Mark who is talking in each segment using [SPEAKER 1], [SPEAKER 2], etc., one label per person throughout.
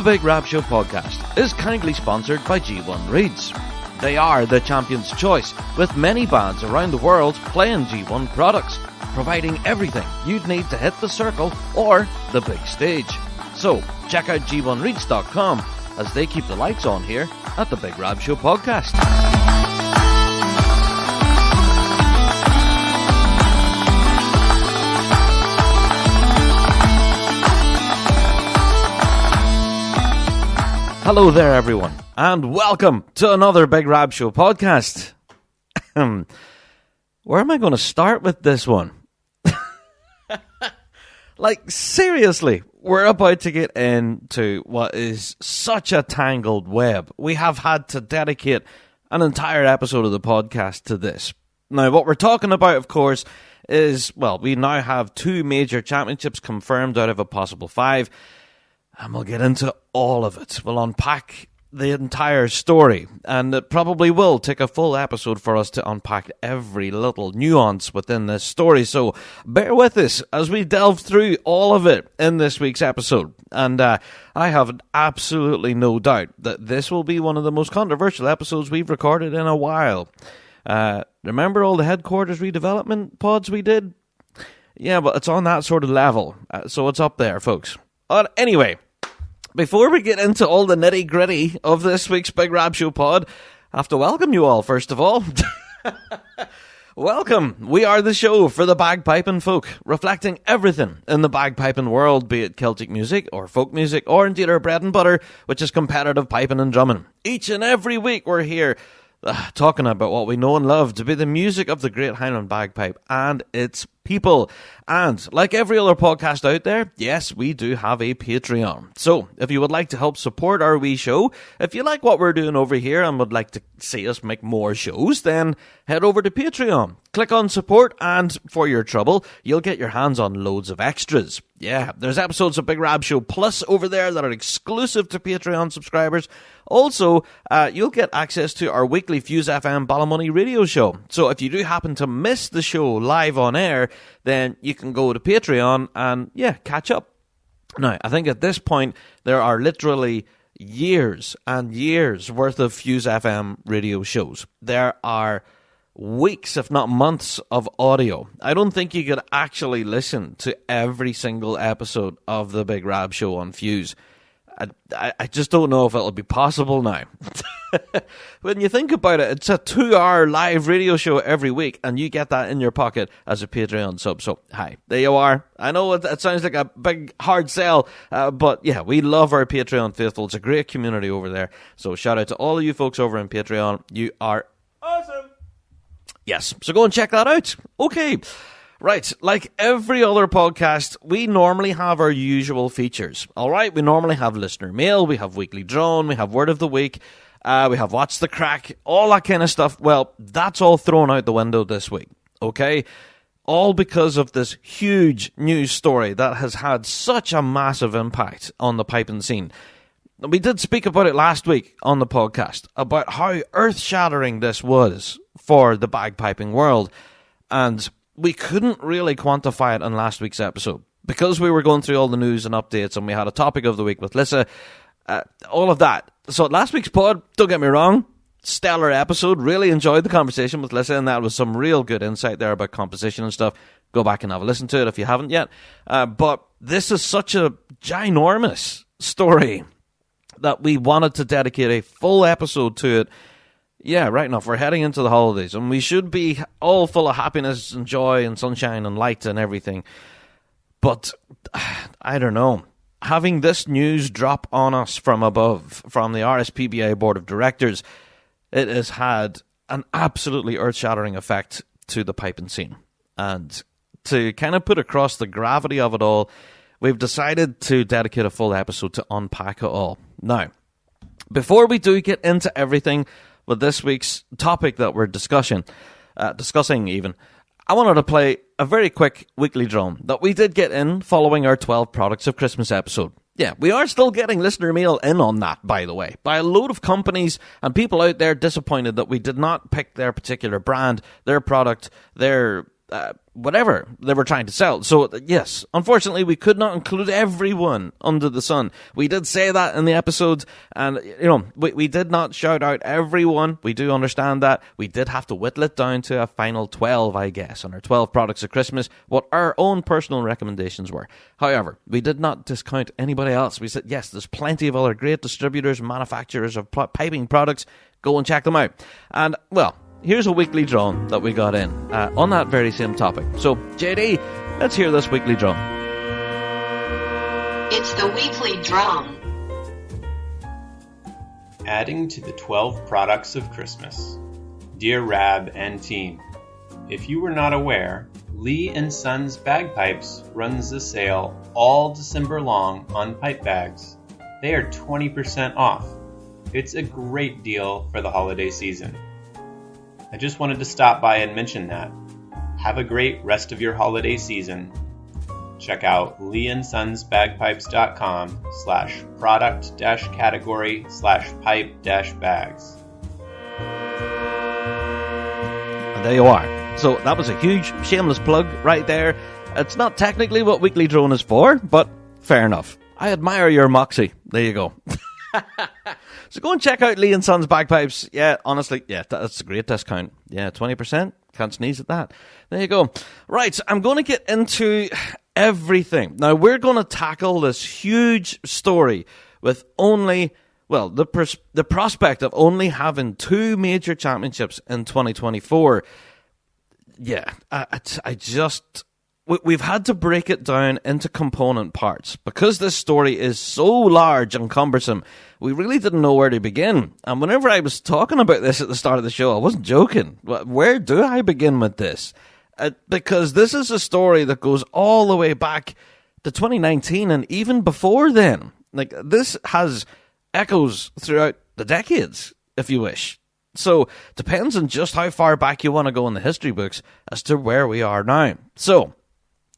[SPEAKER 1] Big Rab Show Podcast is kindly sponsored by G1 Reeds. They are the champion's choice, with many bands around the world playing G1 products, providing everything you'd need to hit the circle or the big stage. So, check out g1reeds.com as they keep the lights on here at the Big Rab Show Podcast. Hello there, everyone, and welcome to another Big Rab Show Podcast. Where am I going to start with this one? Like, seriously, we're about to get into what is such a tangled web. We have had to dedicate an entire episode of the podcast to this. Now, what we're talking about, of course, is, well, we now have 2 major championships confirmed out of a possible 5. And we'll get into all of it. We'll unpack the entire story. And it probably will take a full episode for us to unpack every little nuance within this story. So bear with us as we delve through all of it in this week's episode. And I have absolutely no doubt that this will be one of the most controversial episodes we've recorded in a while. Remember all the headquarters redevelopment pods we did? Yeah, but it's on that sort of level. So it's up there, folks. Anyway, before we get into all the nitty-gritty of this week's Big Rab Show pod, I have to welcome you all, first of all. Welcome. We are the show for the bagpiping folk, reflecting everything in the bagpiping world, be it Celtic music or folk music, or indeed our bread and butter, which is competitive piping and drumming. Each and every week we're here talking about what we know and love to be the music of the Great Highland Bagpipe and its people. And like every other podcast out there, yes, we do have a Patreon. So if you would like to help support our wee show, if you like what we're doing over here and would like to see us make more shows, then head over to Patreon. Click on support, and for your trouble, you'll get your hands on loads of extras. Yeah, there's episodes of Big Rab Show Plus over there that are exclusive to Patreon subscribers. Also, you'll get access to our weekly Fuse FM Ballymoney radio show. So if you do happen to miss the show live on air, then you can go to Patreon and, yeah, catch up. Now, I think at this point, there are literally years and years worth of Fuse FM radio shows. There are weeks, if not months, of audio. I don't think you could actually listen to every single episode of the Big Rab Show on Fuse. I just don't know if it'll be possible now. When you think about it, it's a 2-hour live radio show every week, and you get that in your pocket as a Patreon sub. So, hi, there you are. I know it sounds like a big, hard sell, but yeah, we love our Patreon faithful. It's a great community over there. So, shout out to all of you folks over in Patreon. You are awesome. Yes, so go and check that out. Okay. Right, like every other podcast, we normally have our usual features. All right, we normally have listener mail, we have weekly drone, we have word of the week, we have what's the crack, all that kind of stuff. Well, that's all thrown out the window this week, okay? All because of this huge news story that has had such a massive impact on the piping scene. We did speak about it last week on the podcast, about how earth-shattering this was for the bagpiping world, and we couldn't really quantify it in last week's episode because we were going through all the news and updates, and we had a topic of the week with Lissa, all of that. So last week's pod, don't get me wrong, stellar episode. Really enjoyed the conversation with Lissa, and that was some real good insight there about composition and stuff. Go back and have a listen to it if you haven't yet. But this is such a ginormous story that we wanted to dedicate a full episode to it. Yeah, right enough. We're heading into the holidays, and we should be all full of happiness and joy and sunshine and light and everything. But, I don't know. Having this news drop on us from above, from the RSPBA Board of Directors, it has had an absolutely earth-shattering effect to the piping scene. And to kind of put across the gravity of it all, we've decided to dedicate a full episode to unpack it all. Now, before we do get into everything with this week's topic that we're discussing even, I wanted to play a very quick weekly drum that we did get in following our 12 Products of Christmas episode. Yeah, we are still getting listener mail in on that, by the way, by a load of companies and people out there disappointed that we did not pick their particular brand, their product, their whatever they were trying to sell. So, yes, unfortunately, we could not include everyone under the sun. We did say that in the episode, and, we did not shout out everyone. We do understand that. We did have to whittle it down to a final 12, I guess, on our 12 products of Christmas, what our own personal recommendations were. However, we did not discount anybody else. We said, yes, there's plenty of other great distributors, manufacturers of piping products. Go and check them out. And, well, here's a weekly drum that we got in on that very same topic. So, JD, let's hear this weekly drum.
[SPEAKER 2] It's the weekly drum.
[SPEAKER 3] Adding to the 12 products of Christmas. Dear Rab and team, if you were not aware, Lee & Sons Bagpipes runs a sale all December long on pipe bags. They are 20% off. It's a great deal for the holiday season. I just wanted to stop by and mention that. Have a great rest of your holiday season. Check out leeandsonsbagpipes.com/product-category/pipe-bags.
[SPEAKER 1] And there you are. So that was a huge shameless plug right there. It's not technically what Weekly Drone is for, but fair enough. I admire your moxie. There you go. So go and check out Lee & Sons Bagpipes. Yeah, honestly, yeah, that's a great discount. Yeah, 20%. Can't sneeze at that. There you go. Right, I'm going to get into everything. Now, we're going to tackle this huge story with only, well, the prospect of only having 2 major championships in 2024. Yeah, we've had to break it down into component parts. Because this story is so large and cumbersome, we really didn't know where to begin. And whenever I was talking about this at the start of the show, I wasn't joking. Where do I begin with this? Because this is a story that goes all the way back to 2019 and even before then. Like, this has echoes throughout the decades, if you wish. So, depends on just how far back you want to go in the history books as to where we are now. So,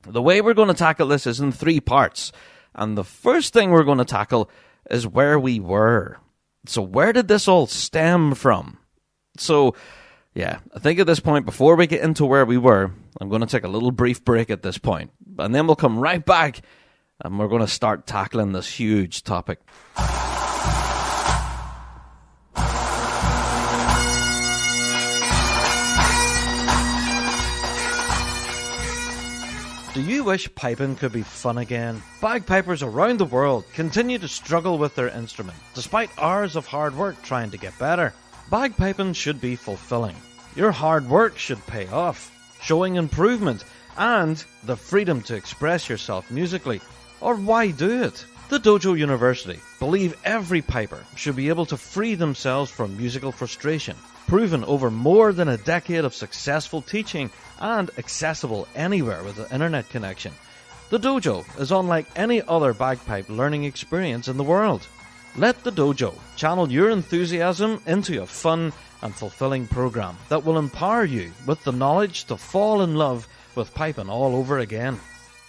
[SPEAKER 1] the way we're going to tackle this is in 3 parts. And the first thing we're going to tackle is where we were. So where did this all stem from? So, yeah, I think at this point, before we get into where we were, I'm going to take a little brief break at this point. And then we'll come right back and we're going to start tackling this huge topic. Do you wish piping could be fun again? Bagpipers around the world continue to struggle with their instrument, despite hours of hard work trying to get better. Bagpiping should be fulfilling. Your hard work should pay off, showing improvement and the freedom to express yourself musically. Or why do it? The Dojo University believe every piper should be able to free themselves from musical frustration, proven over more than a decade of successful teaching and accessible anywhere with an internet connection. The Dojo is unlike any other bagpipe learning experience in the world. Let the Dojo channel your enthusiasm into a fun and fulfilling program that will empower you with the knowledge to fall in love with piping all over again.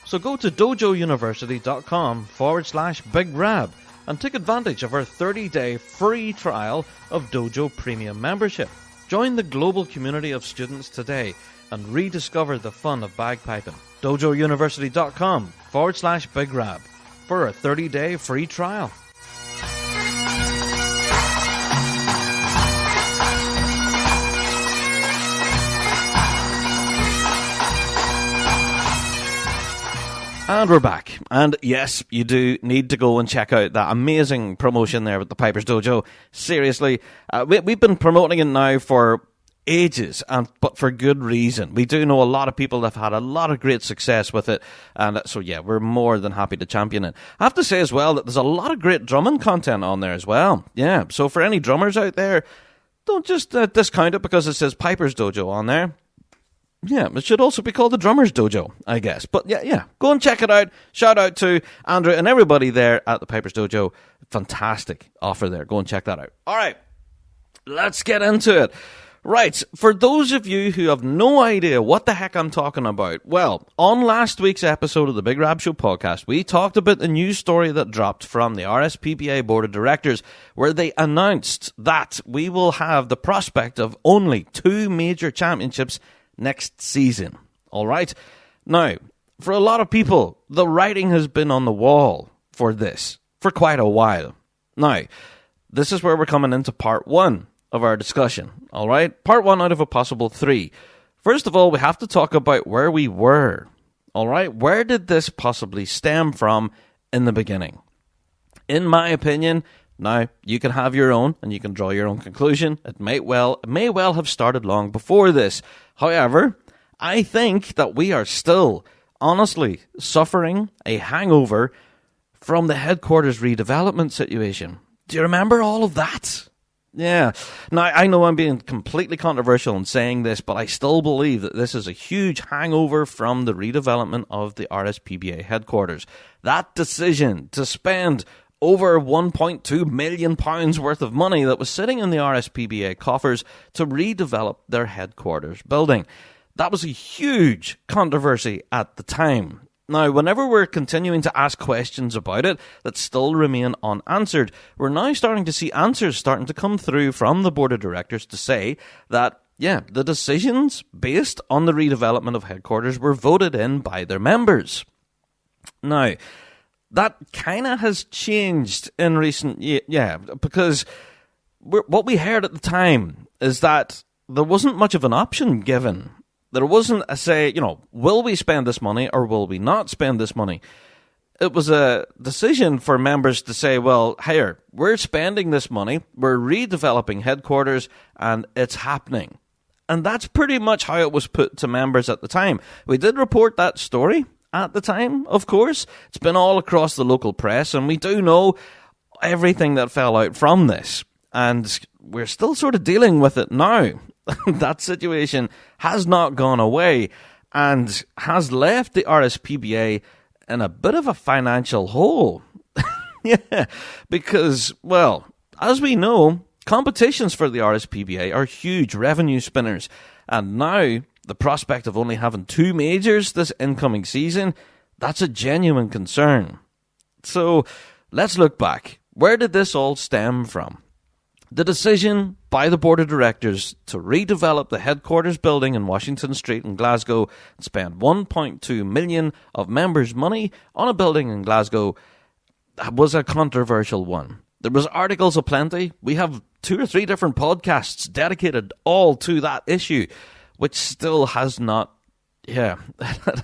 [SPEAKER 1] So go to dojouniversity.com/Big Rab and take advantage of our 30-day free trial of Dojo Premium membership. Join the global community of students today and rediscover the fun of bagpiping. dojouniversity.com/Big Rab for a 30-day free trial. And we're back. And yes, you do need to go and check out that amazing promotion there with the Piper's Dojo. Seriously, we've been promoting it now for ages, but for good reason. We do know a lot of people that have had a lot of great success with it. And so, yeah, we're more than happy to champion it. I have to say as well that there's a lot of great drumming content on there as well. Yeah, so for any drummers out there, don't just discount it because it says Piper's Dojo on there. Yeah, it should also be called the Drummer's Dojo, I guess. But yeah, go and check it out. Shout out to Andrew and everybody there at the Piper's Dojo. Fantastic offer there. Go and check that out. All right, let's get into it. Right, for those of you who have no idea what the heck I'm talking about, well, on last week's episode of the Big Rab Show Podcast, we talked about the news story that dropped from the RSPBA Board of Directors, where they announced that we will have the prospect of only 2 major championships next season. All right? Now, for a lot of people, the writing has been on the wall for this for quite a while. Now, this is where we're coming into part 1 of our discussion. All right? Part 1 out of a possible 3. First of all, we have to talk about where we were. All right? Where did this possibly stem from in the beginning? In my opinion, now you can have your own and you can draw your own conclusion. It may well have started long before this. However, I think that we are still honestly suffering a hangover from the headquarters redevelopment situation. Do you remember all of that? Yeah. Now, I know I'm being completely controversial in saying this, but I still believe that this is a huge hangover from the redevelopment of the RSPBA headquarters. That decision to spend over £1.2 million worth of money that was sitting in the RSPBA coffers to redevelop their headquarters building. That was a huge controversy at the time. Now, whenever we're continuing to ask questions about it that still remain unanswered, we're now starting to see answers starting to come through from the board of directors to say that, yeah, the decisions based on the redevelopment of headquarters were voted in by their members. Now, that kind of has changed in recent years, because what we heard at the time is that there wasn't much of an option given. There wasn't a say, will we spend this money or will we not spend this money? It was a decision for members to say, well, here, we're spending this money, we're redeveloping headquarters, and it's happening. And that's pretty much how it was put to members at the time. We did report that story at the time, of course. It's been all across the local press, and we do know everything that fell out from this. And we're still sort of dealing with it now. That situation has not gone away and has left the RSPBA in a bit of a financial hole. Yeah, because, well, as we know, competitions for the RSPBA are huge revenue spinners. And now, the prospect of only having 2 majors this incoming season, that's a genuine concern. So, let's look back. Where did this all stem from? The decision by the board of directors to redevelop the headquarters building in Washington Street in Glasgow and spend $1.2 million of members' money on a building in Glasgow was a controversial one. There was articles aplenty. We have 2 or 3 different podcasts dedicated all to that issue, which still has not, it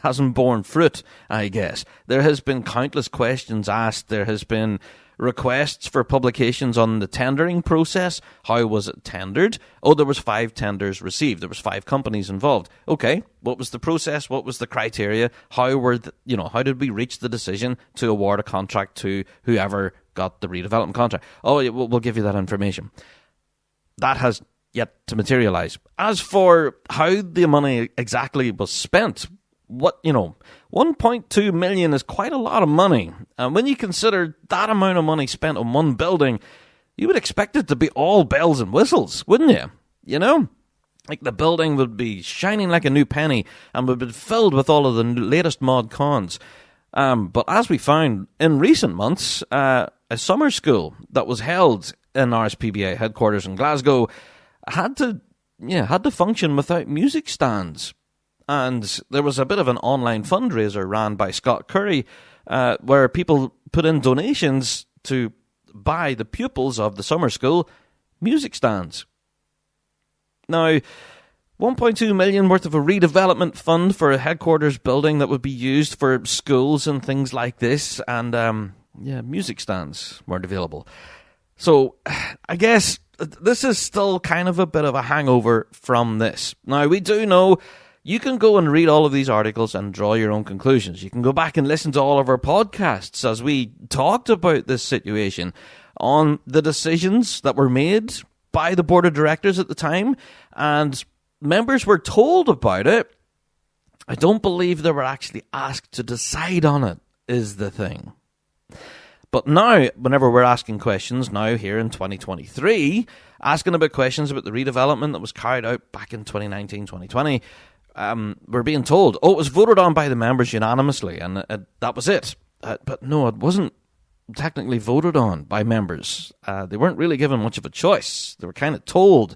[SPEAKER 1] hasn't borne fruit, I guess. There has been countless questions asked. There has been requests for publications on the tendering process. How was it tendered? Oh, there was 5 tenders received. There was 5 companies involved. Okay, what was the process? What was the criteria? How did we reach the decision to award a contract to whoever got the redevelopment contract? Oh, yeah, we'll give you that information. That has yet to materialize. As for how the money exactly was spent, 1.2 million is quite a lot of money. And when you consider that amount of money spent on one building, you would expect it to be all bells and whistles, wouldn't you? Like the building would be shining like a new penny and would be filled with all of the latest mod cons. But as we found in recent months, a summer school that was held in RSPBA headquarters in Glasgow had to function without music stands. And there was a bit of an online fundraiser ran by Scott Curry where people put in donations to buy the pupils of the summer school music stands. Now, 1.2 million worth of a redevelopment fund for a headquarters building that would be used for schools and things like this, and music stands weren't available. So, I guess this is still kind of a bit of a hangover from this. Now, we do know you can go and read all of these articles and draw your own conclusions. You can go back and listen to all of our podcasts as we talked about this situation on the decisions that were made by the board of directors at the time, and members were told about it. I don't believe they were actually asked to decide on it, is the thing. But now, whenever we're asking questions now here in 2023, asking about questions about the redevelopment that was carried out back in 2019, 2020, we're being told, it was voted on by the members unanimously, and that was it. But no, it wasn't technically voted on by members. They weren't really given much of a choice. They were kind of told,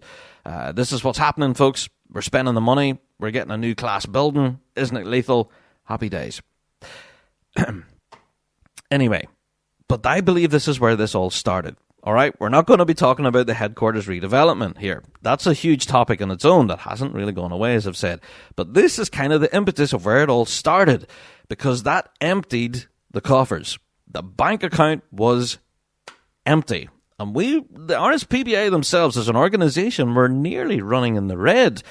[SPEAKER 1] this is what's happening, folks. We're spending the money. We're getting a new class building. Isn't it lethal? Happy days. Anyway, but I believe this is where this all started. All right, we're not going to be talking about the headquarters redevelopment here. That's a huge topic in its own that hasn't really gone away, as I've said. But this is kind of the impetus of where it all started, because that emptied the coffers. The bank account was empty. And the RSPBA themselves as an organisation were nearly running in the red.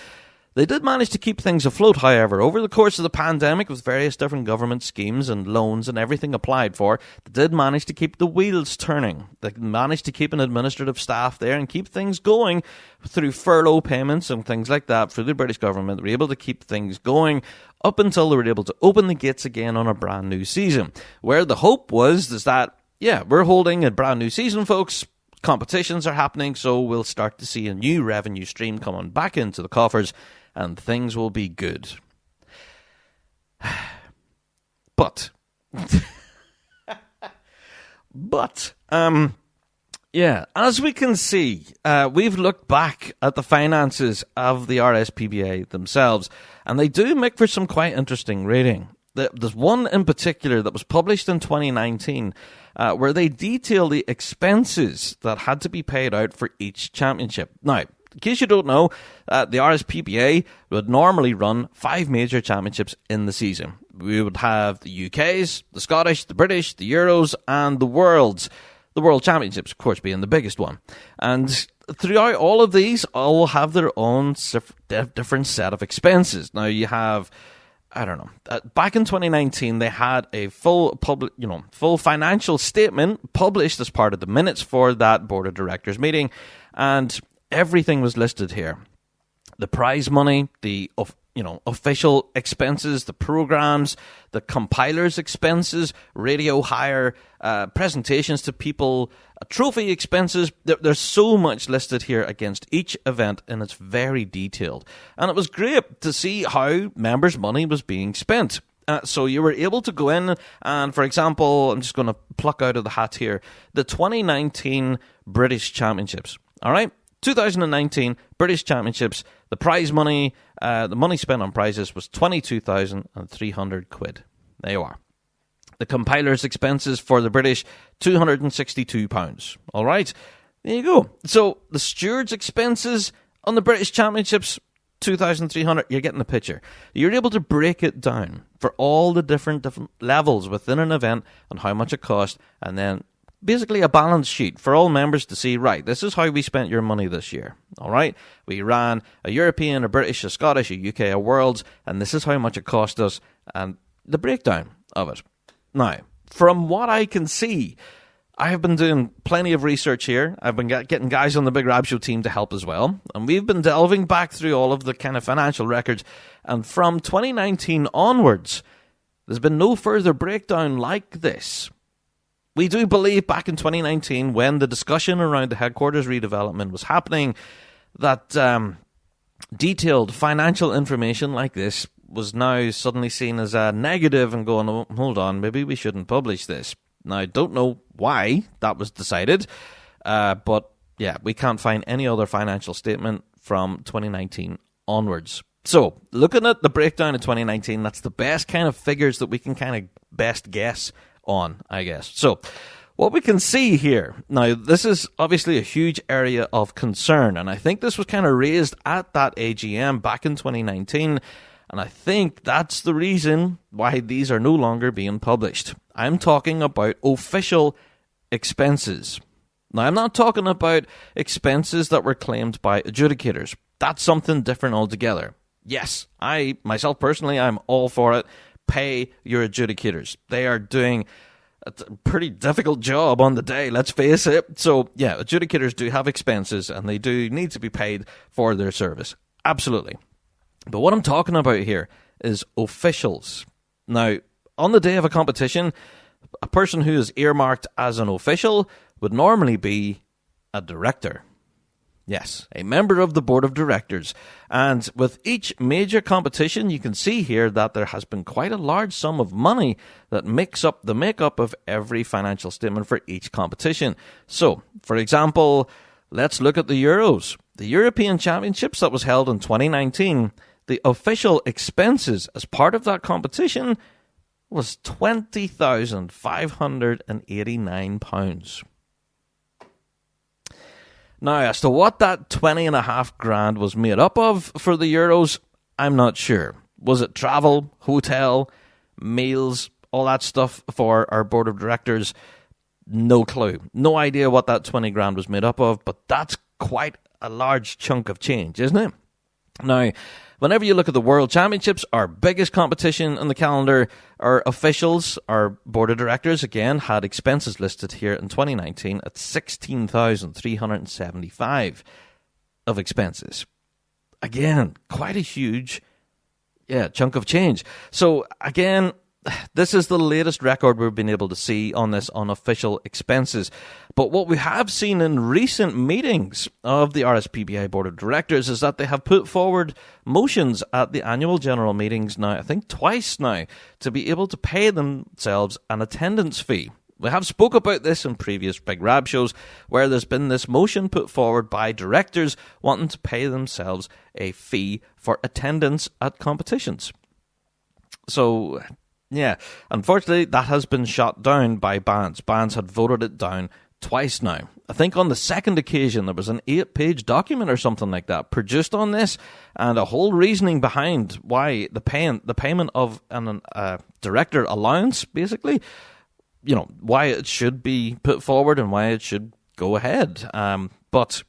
[SPEAKER 1] They did manage to keep things afloat, however, over the course of the pandemic with various different government schemes and loans and everything applied for. They did manage to keep the wheels turning. They managed to keep an administrative staff there and keep things going through furlough payments and things like that through the British government. They were able to keep things going up until they were able to open the gates again on a brand new season. Where the hope was is that, yeah, we're holding a brand new season, folks. Competitions are happening, so we'll start to see a new revenue stream coming back into the coffers, and things will be good. But, yeah, as we can see, we've looked back at the finances of the RSPBA themselves, and they do make for some quite interesting reading. There's one in particular that was published in 2019 where they detail the expenses that had to be paid out for each championship. Now, in case you don't know, the RSPBA would normally run 5 major championships in the season. We would have the UK's, the Scottish, the British, the Euros, and the Worlds. The World Championships, of course, being the biggest one. And throughout all of these, all have their own different set of expenses. Now, you have... I don't know. Back in 2019, they had a full financial statement published as part of the minutes for that board of directors meeting, and everything was listed here: the prize money, the official expenses, the programs, the compilers' expenses, radio hire, presentations to people, trophy expenses. There's so much listed here against each event, and it's very detailed. And it was great to see how members' money was being spent. So you were able to go in and, for example, I'm just going to pluck out of the hat here, the 2019 British Championships. All right? 2019 British Championships, the prize money, the money spent on prizes was 22,300 quid. There you are. The compiler's expenses for the British, £262. All right, there you go. So the steward's expenses on the British Championships, 2,300. You're getting the picture. You're able to break it down for all the different levels within an event and how much it cost, and then basically a balance sheet for all members to see, right, this is how we spent your money this year. All right, we ran a European, a British, a Scottish, a UK, a Worlds, and this is how much it cost us, and the breakdown of it. Now, from what I can see, I have been doing plenty of research here. I've been getting guys on the Big Rab Show team to help as well, and we've been delving back through all of the kind of financial records, and from 2019 onwards, there's been no further breakdown like this. We do believe back in 2019, when the discussion around the headquarters redevelopment was happening, that detailed financial information like this was now suddenly seen as a negative and going, oh, hold on, maybe we shouldn't publish this. Now, I don't know why that was decided, but yeah, we can't find any other financial statement from 2019 onwards. So, looking at the breakdown of 2019, that's the best kind of figures that we can kind of best guess on, I guess. So, what we can see here, now this is obviously a huge area of concern, and I think this was kind of raised at that AGM back in 2019, and I think that's the reason why these are no longer being published. I'm talking about official expenses. Now, I'm not talking about expenses that were claimed by adjudicators. That's something different altogether. Yes, I, myself personally, I'm all for it. Pay your adjudicators. They are doing a pretty difficult job on the day, let's face it. So, yeah, adjudicators do have expenses, and they do need to be paid for their service. Absolutely. But what I'm talking about here is officials. Now, on the day of a competition, a person who is earmarked as an official would normally be a director. Yes, a member of the board of directors. And with each major competition, you can see here that there has been quite a large sum of money that makes up the makeup of every financial statement for each competition. So, for example, let's look at the Euros. The European Championships that was held in 2019, the official expenses as part of that competition was £20,589. Now, as to what that 20.5 grand was made up of for the Euros, I'm not sure. Was it travel, hotel, meals, all that stuff for our board of directors? No clue. No idea what that 20 grand was made up of, but that's quite a large chunk of change, isn't it? Now, whenever you look at the World Championships, our biggest competition on the calendar, our officials, our board of directors, again, had expenses listed here in 2019 at $16,375 of expenses. Again, quite a huge chunk of change. So, again, this is the latest record we've been able to see on this unofficial expenses. But what we have seen in recent meetings of the RSPBA Board of Directors is that they have put forward motions at the annual general meetings now, I think twice now, to be able to pay themselves an attendance fee. We have spoke about this in previous Big Rab shows, where there's been this motion put forward by directors wanting to pay themselves a fee for attendance at competitions. So, yeah, unfortunately, that has been shot down by bands. Bands had voted it down twice now. I think on the second occasion, there was an 8-page document or something like that produced on this, and a whole reasoning behind why the payment of an director allowance, basically, why it should be put forward and why it should go ahead. But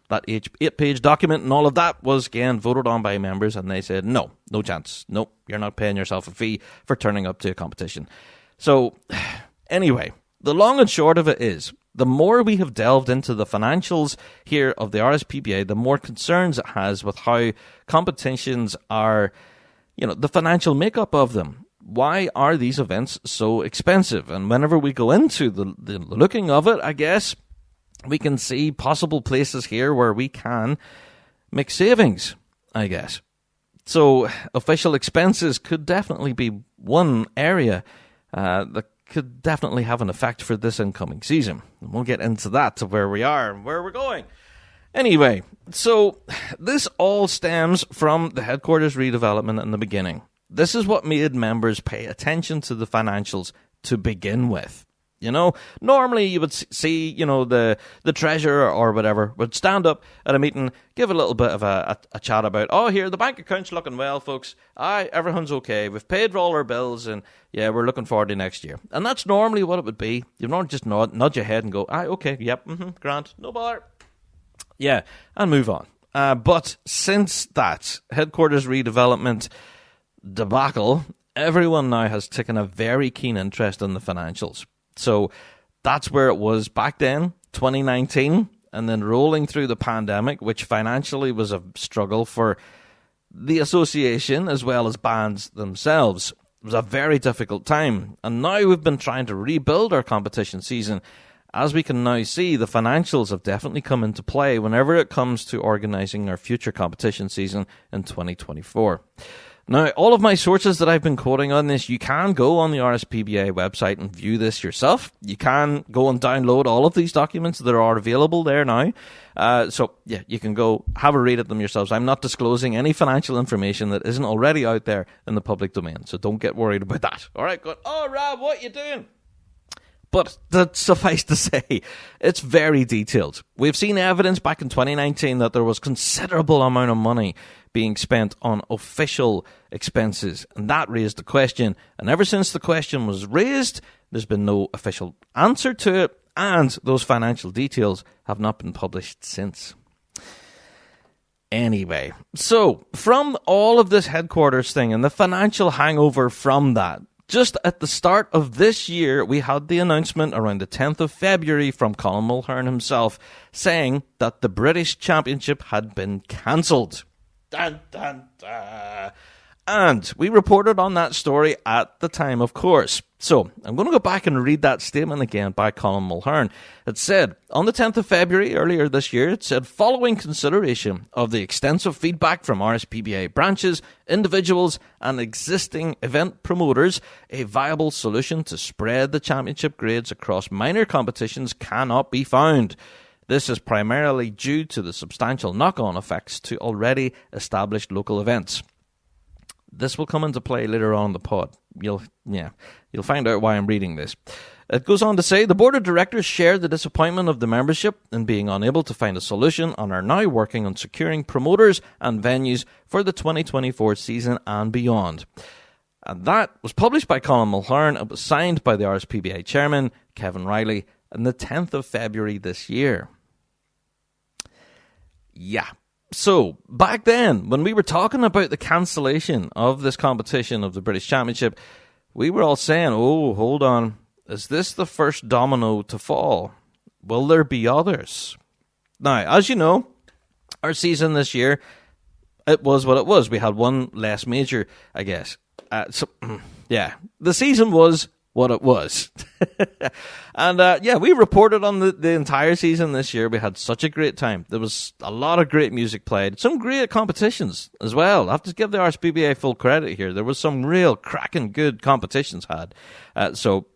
[SPEAKER 1] that 8-page document and all of that was, again, voted on by members, and they said, no chance. Nope, you're not paying yourself a fee for turning up to a competition. So, anyway, the long and short of it is, the more we have delved into the financials here of the RSPBA, the more concerns it has with how competitions are, the financial makeup of them. Why are these events so expensive? And whenever we go into the looking of it, I guess, we can see possible places here where we can make savings, I guess. So official expenses could definitely be one area that could definitely have an effect for this incoming season. And we'll get into that, to where we are and where we're going. Anyway, so this all stems from the headquarters redevelopment in the beginning. This is what made members pay attention to the financials to begin with. Normally you would see, the treasurer or whatever would stand up at a meeting, give a little bit of a chat about, here, the bank account's looking well, folks. Everyone's okay. We've paid for all our bills, and yeah, we're looking forward to next year. And that's normally what it would be. You don't just nod your head and go, okay, yep, grand, no bother. Yeah, and move on. But since that headquarters redevelopment debacle, everyone now has taken a very keen interest in the financials. So that's where it was back then, 2019, and then rolling through the pandemic, which financially was a struggle for the association as well as bands themselves. It was a very difficult time, and now we've been trying to rebuild our competition season. As we can now see, the financials have definitely come into play whenever it comes to organising our future competition season in 2024. Now, all of my sources that I've been quoting on this, you can go on the RSPBA website and view this yourself. You can go and download all of these documents that are available there now. You can go have a read at them yourselves. I'm not disclosing any financial information that isn't already out there in the public domain, so don't get worried about that. All right, good. Rab, what you doing? But that suffice to say, it's very detailed. We've seen evidence back in 2019 that there was considerable amount of money being spent on official expenses, and that raised the question. And ever since the question was raised, there's been no official answer to it, and those financial details have not been published since. Anyway, so from all of this headquarters thing and the financial hangover from that, just at the start of this year, we had the announcement around the 10th of February from Colin Mulhern himself saying that the British Championship had been cancelled. Dun, dun, dun. And we reported on that story at the time, of course. So I'm going to go back and read that statement again by Colin Mulhern. It said, on the 10th of February earlier this year, it said, following consideration of the extensive feedback from RSPBA branches, individuals and existing event promoters, a viable solution to spread the championship grades across minor competitions cannot be found. This is primarily due to the substantial knock-on effects to already established local events. This will come into play later on in the pod. You'll find out why I'm reading this. It goes on to say, the board of directors share the disappointment of the membership in being unable to find a solution and are now working on securing promoters and venues for the 2024 season and beyond. And that was published by Colin Mulhern. It was signed by the RSPBA chairman, Kevin Riley, on the 10th of February this year. Yeah. So, back then, when we were talking about the cancellation of this competition of the British Championship, we were all saying, oh, hold on, is this the first domino to fall? Will there be others? Now, as you know, our season this year, it was what it was. We had one less major, I guess. The season was what it was. And we reported on the entire season this year. We had such a great time. There was a lot of great music played, some great competitions as well. I have to give the RSPBA full credit here. There was some real cracking good competitions had. So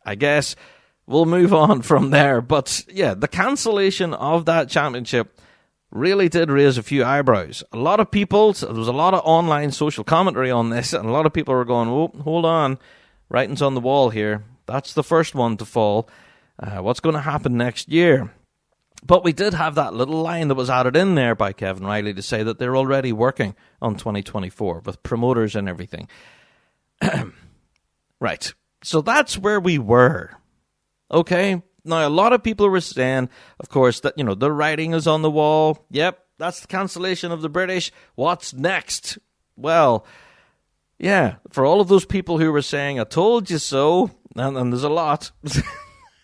[SPEAKER 1] I guess we'll move on from there. But yeah, the cancellation of that championship really did raise a few eyebrows. A lot of people, there was a lot of online social commentary on this, and a lot of people were going, oh, hold on, writing's on the wall here. That's the first one to fall. What's going to happen next year? But we did have that little line that was added in there by Kevin Riley to say that they're already working on 2024 with promoters and everything. Right. So that's where we were. Okay. Now, a lot of people were saying, of course, that, the writing is on the wall. Yep, that's the cancellation of the British. What's next? Well, yeah, for all of those people who were saying, I told you so, and there's a lot,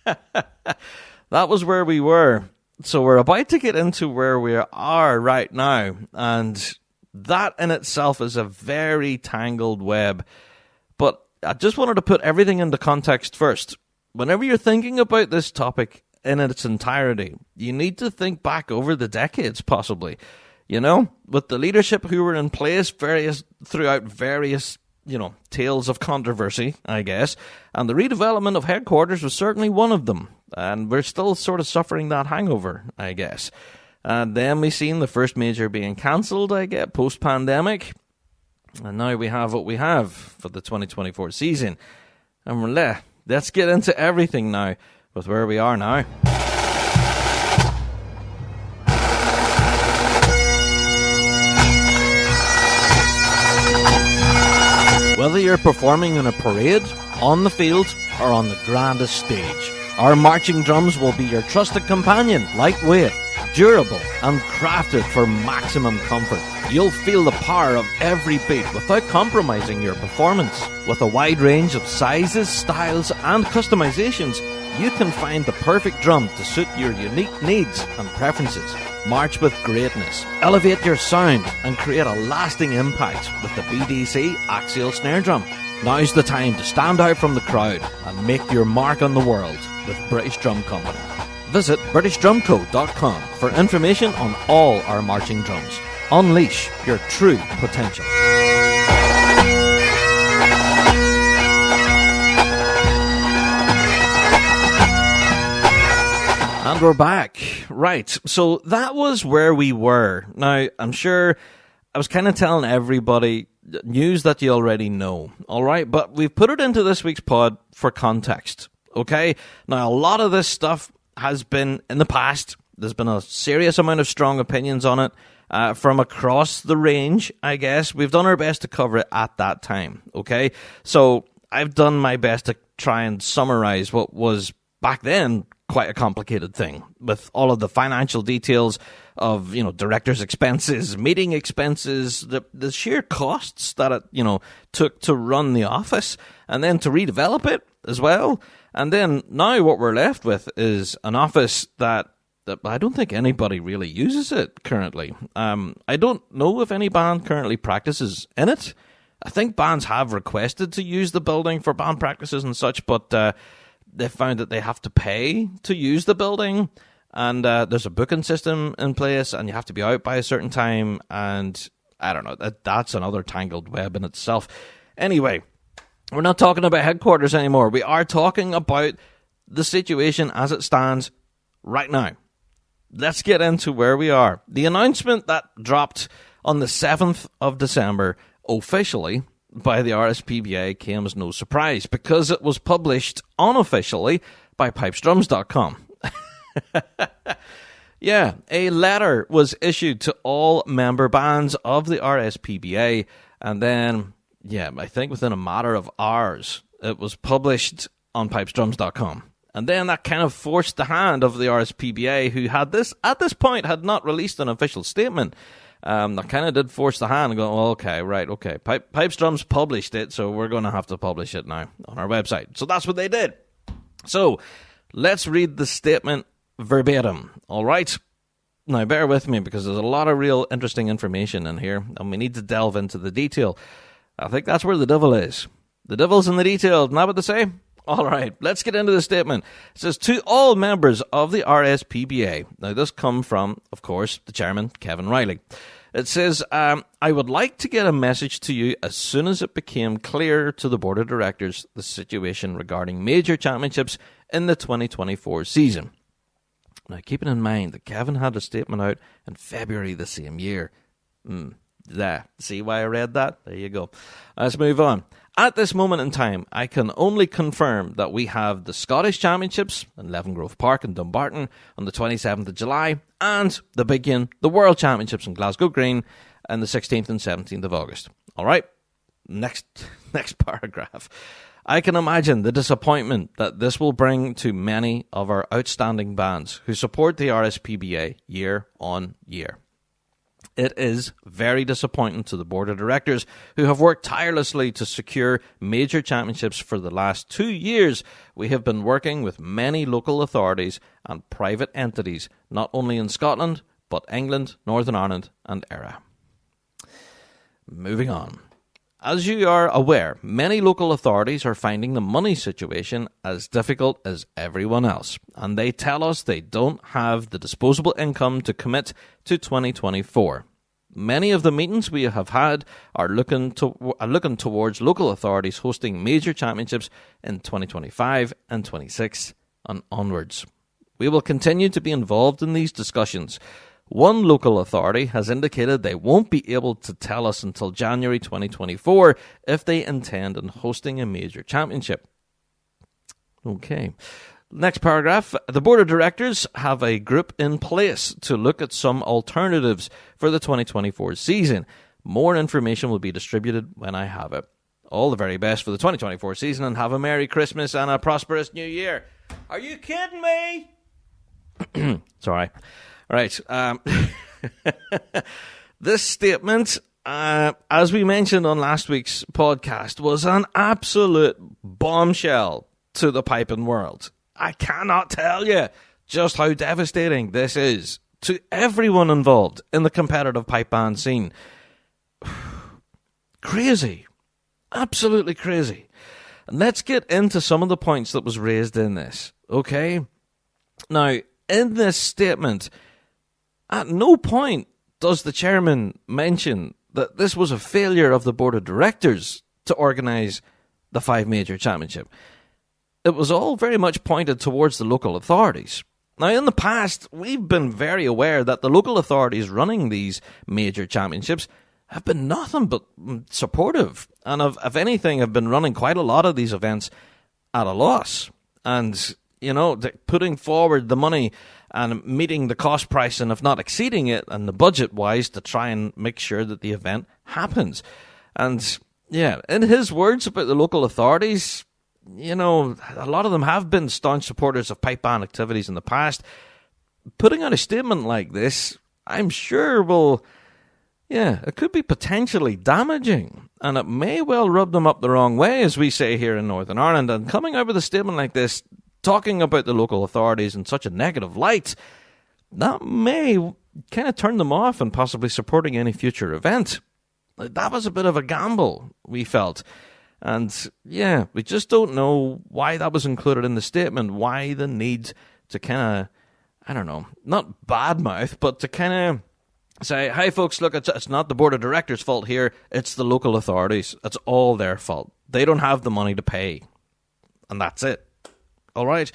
[SPEAKER 1] that was where we were. So we're about to get into where we are right now, and that in itself is a very tangled web. But I just wanted to put everything into context first. Whenever you're thinking about this topic in its entirety, you need to think back over the decades, possibly. With the leadership who were in place throughout various, tales of controversy, I guess. And the redevelopment of headquarters was certainly one of them. And we're still sort of suffering that hangover, I guess. And then we seen the first major being cancelled, I guess, post-pandemic. And now we have what we have for the 2024 season. And let's get into everything now with where we are now. Whether you're performing in a parade, on the field, or on the grandest stage, our marching drums will be your trusted companion, lightweight, durable, and crafted for maximum comfort. You'll feel the power of every beat without compromising your performance. With a wide range of sizes, styles, and customizations, you can find the perfect drum to suit your unique needs and preferences. March with greatness, elevate your sound, and create a lasting impact with the BDC Axial Snare Drum. Now's the time to stand out from the crowd and make your mark on the world with British Drum Company. Visit BritishDrumCo.com for information on all our marching drums. Unleash your true potential. And we're back. Right, so that was where we were. Now, I'm sure I was kind of telling everybody news that you already know, all right? But we've put it into this week's pod for context, okay? Now, a lot of this stuff has been in the past. There's been a serious amount of strong opinions on it from across the range, I guess. We've done our best to cover it at that time, okay? So I've done my best to try and summarize what was back then quite a complicated thing with all of the financial details of, directors' expenses, meeting expenses, the sheer costs that it, took to run the office and then to redevelop it as well. And then now what we're left with is an office that I don't think anybody really uses it currently. I don't know if any band currently practices in it. I think bands have requested to use the building for band practices and such, but they found that they have to pay to use the building, and there's a booking system in place, and you have to be out by a certain time, and I don't know, that's another tangled web in itself. Anyway, we're not talking about headquarters anymore. We are talking about the situation as it stands right now. Let's get into where we are. The announcement that dropped on the 7th of December officially by the RSPBA came as no surprise because it was published unofficially by pipesdrums.com. Yeah, a letter was issued to all member bands of the RSPBA, and then, I think within a matter of hours, it was published on pipesdrums.com. And then that kind of forced the hand of the RSPBA, who at this point had not released an official statement. That kind of did force the hand and go, okay. Pipes Drums published it, so we're going to have to publish it now on our website. So that's what they did. So let's read the statement verbatim. All right. Now bear with me because there's a lot of real interesting information in here, and we need to delve into the detail. I think that's where the devil is. The devil's in the detail. Isn't that what they say? All right, let's get into the statement. It says, to all members of the RSPBA. Now, this comes from, of course, the chairman, Kevin Riley. It says, I would like to get a message to you as soon as it became clear to the board of directors the situation regarding major championships in the 2024 season. Now, keeping in mind that Kevin had a statement out in February the same year. See why I read that? There you go. Let's move on. At this moment in time, I can only confirm that we have the Scottish Championships in Levengrove Park in Dumbarton on the 27th of July and the big one, the World Championships in Glasgow Green on the 16th and 17th of August. All right, next paragraph. I can imagine the disappointment that this will bring to many of our outstanding bands who support the RSPBA year on year. It is very disappointing to the board of directors who have worked tirelessly to secure major championships for the last 2 years. We have been working with many local authorities and private entities, not only in Scotland, but England, Northern Ireland and Eire. Moving on. As you are aware, many local authorities are finding the money situation as difficult as everyone else, and they tell us they don't have the disposable income to commit to 2024. Many of the meetings we have had are looking towards local authorities hosting major championships in 2025 and 26 and onwards. We will continue to be involved in these discussions. One local authority has indicated they won't be able to tell us until January 2024 if they intend on hosting a major championship. Okay. Next paragraph. The board of directors have a group in place to look at some alternatives for the 2024 season. More information will be distributed when I have it. All the very best for the 2024 season and have a Merry Christmas and a prosperous New Year. Are you kidding me? Sorry. All right. This statement, as we mentioned on last week's podcast, was an absolute bombshell to the piping world. I cannot tell you just how devastating this is to everyone involved in the competitive pipe band scene. Crazy. Absolutely crazy. And let's get into some of the points that was raised in this. Okay? Now, in this statement, at no point does the chairman mention that this was a failure of the board of directors to organise the 5 major championship. It was all very much pointed towards the local authorities. Now, in the past, we've been very aware that the local authorities running these major championships have been nothing but supportive, and if anything, have been running quite a lot of these events at a loss. And, putting forward the money and meeting the cost price, and if not exceeding it, and the budget-wise, to try and make sure that the event happens. And, in his words about the local authorities, a lot of them have been staunch supporters of pipe band activities in the past. Putting out a statement like this, I'm sure it could be potentially damaging, and it may well rub them up the wrong way, as we say here in Northern Ireland. And coming out with a statement like this, talking about the local authorities in such a negative light, that may kind of turn them off and possibly supporting any future event. That was a bit of a gamble, we felt. And we just don't know why that was included in the statement, why the need to kind of, not badmouth, but to kind of say, hi folks, look, it's not the board of directors' fault here, it's the local authorities. It's all their fault. They don't have the money to pay. And that's it. All right.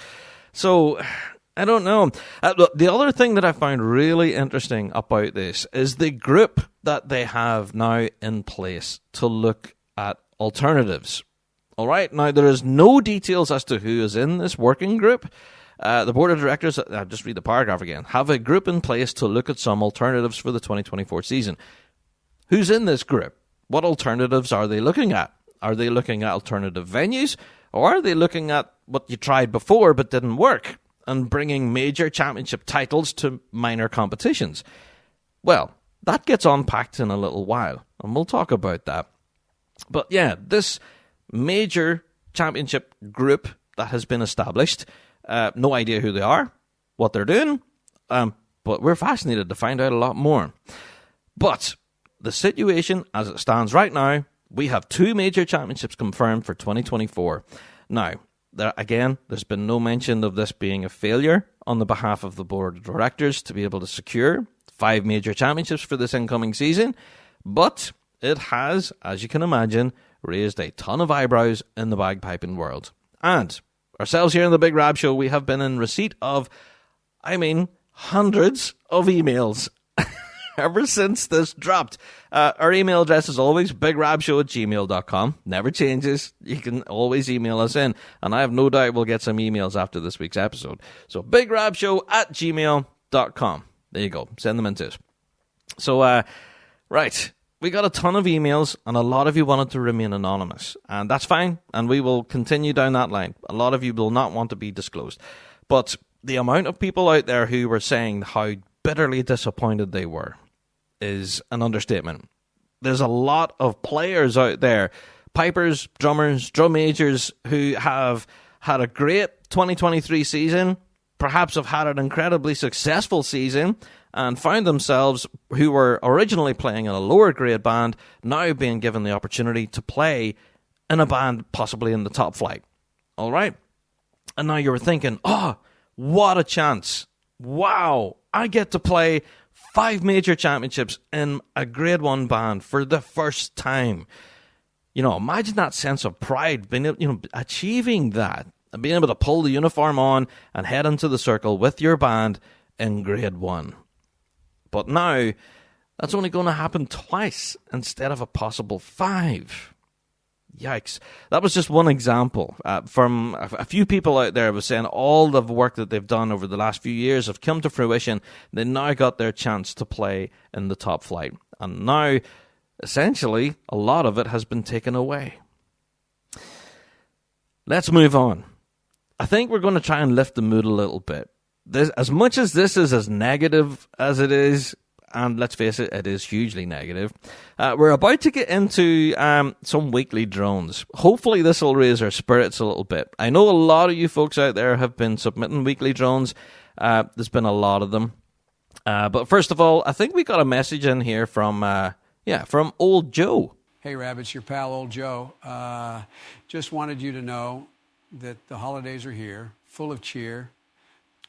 [SPEAKER 1] So I don't know. Look, the other thing that I found really interesting about this is the group that they have now in place to look at alternatives. All right, now there is no details as to who is in this working group. The board of directors, I'll just read the paragraph again, have a group in place to look at some alternatives for the 2024 season. Who's in this group? What alternatives are they looking at? Are they looking at alternative venues? Or are they looking at what you tried before but didn't work and bringing major championship titles to minor competitions? Well, that gets unpacked in a little while, and we'll talk about that. But yeah, this major championship group that has been established, no idea who they are, what they're doing, but we're fascinated to find out a lot more. But the situation as it stands right now, we have 2 major championships confirmed for 2024. Now, there's been no mention of this being a failure on the behalf of the board of directors to be able to secure 5 major championships for this incoming season, but it has, as you can imagine, raised a ton of eyebrows in the bagpiping world. And ourselves here in the Big Rab Show, we have been in receipt of, hundreds of emails ever since this dropped. Our email address is always bigrabshow@gmail.com. Never changes. You can always email us in. And I have no doubt we'll get some emails after this week's episode. So bigrabshow@gmail.com. There you go. Send them in to us. So, right. We got a ton of emails, and a lot of you wanted to remain anonymous. And that's fine, and we will continue down that line. A lot of you will not want to be disclosed. But the amount of people out there who were saying how bitterly disappointed they were is an understatement. There's a lot of players out there, pipers, drummers, drum majors, who have had a great 2023 season, perhaps have had an incredibly successful season, and found themselves, who were originally playing in a lower grade band, now being given the opportunity to play in a band possibly in the top flight. All right? And now you were thinking, oh, what a chance. Wow, I get to play 5 major championships in a grade 1 band for the first time. Imagine that sense of pride, achieving that, and being able to pull the uniform on and head into the circle with your band in grade 1. But now, that's only going to happen twice instead of a possible 5. Yikes. That was just one example from a few people out there was saying all the work that they've done over the last few years have come to fruition. They now got their chance to play in the top flight. And now, essentially, a lot of it has been taken away. Let's move on. I think we're going to try and lift the mood a little bit. As much as this is as negative as it is, and let's face it, it is hugely negative, we're about to get into some weekly drones. Hopefully this will raise our spirits a little bit. I know a lot of you folks out there have been submitting weekly drones. There's been a lot of them. But first of all, I think we got a message in here from old Joe.
[SPEAKER 4] Hey, Rab, it's your pal, old Joe. Just wanted you to know that the holidays are here, full of cheer,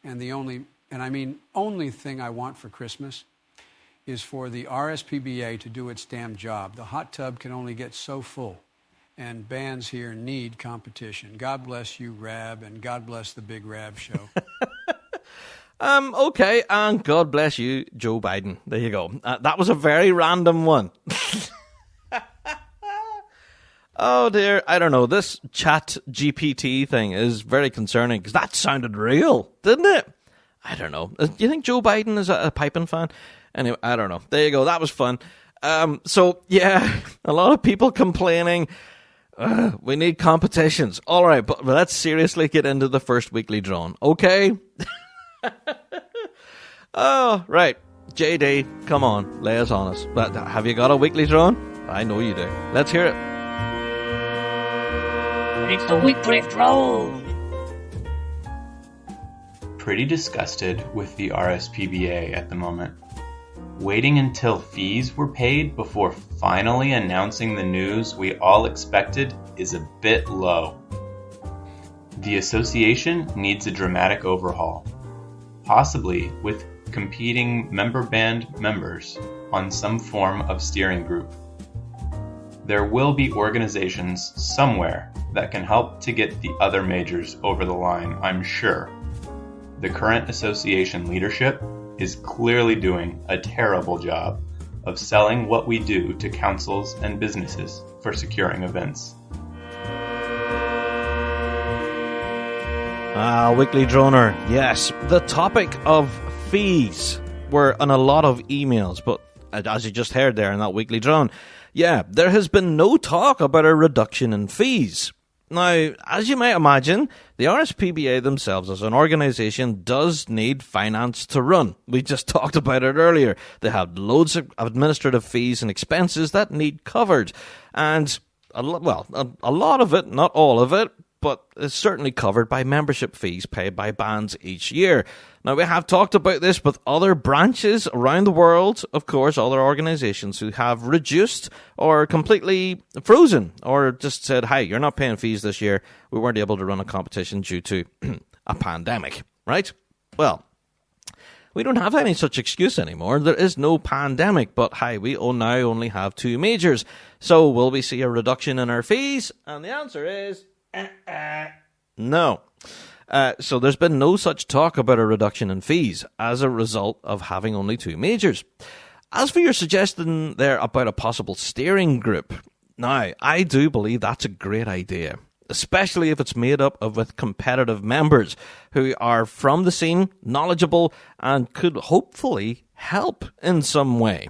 [SPEAKER 4] and the only thing I want for Christmas is for the RSPBA to do its damn job. The hot tub can only get so full, and bands here need competition. God bless you, Rab, and God bless the Big Rab Show.
[SPEAKER 1] Okay, and God bless you, Joe Biden. There you go. That was a very random one. Oh dear, I don't know. This chat GPT thing is very concerning because that sounded real, didn't it? I don't know. Do you think Joe Biden is a piping fan? Anyway, I don't know. There you go. That was fun. So, yeah, a lot of people complaining. We need competitions. All right, but let's seriously get into the first weekly drone, okay? Oh, right. JD, come on, lay us on us. But have you got a weekly drone? I know you do. Let's hear it.
[SPEAKER 2] It's the weekly drone.
[SPEAKER 3] Pretty disgusted with the RSPBA at the moment. Waiting until fees were paid before finally announcing the news we all expected is a bit low. The association needs a dramatic overhaul, possibly with competing member band members on some form of steering group. There will be organizations somewhere that can help to get the other majors over the line, I'm sure. The current association leadership is clearly doing a terrible job of selling what we do to councils and businesses for securing events.
[SPEAKER 1] Weekly Droner. Yes, the topic of fees were on a lot of emails, but as you just heard there in that Weekly Drone, yeah, there has been no talk about a reduction in fees. Now, as you might imagine, the RSPBA themselves as an organisation does need finance to run. We just talked about it earlier. They have loads of administrative fees and expenses that need covered. And, a lot of it, not all of it, but it's certainly covered by membership fees paid by bands each year. Now, we have talked about this with other branches around the world, of course, other organisations who have reduced or completely frozen or just said, hey, you're not paying fees this year. We weren't able to run a competition due to a pandemic, right? Well, we don't have any such excuse anymore. There is no pandemic, but hey, we now only have 2 majors. So will we see a reduction in our fees? And the answer is no. So there's been no such talk about a reduction in fees as a result of having only 2 majors. As for your suggestion there about a possible steering group, now, I do believe that's a great idea, especially if it's made up of with competitive members who are from the scene, knowledgeable, and could hopefully help in some way.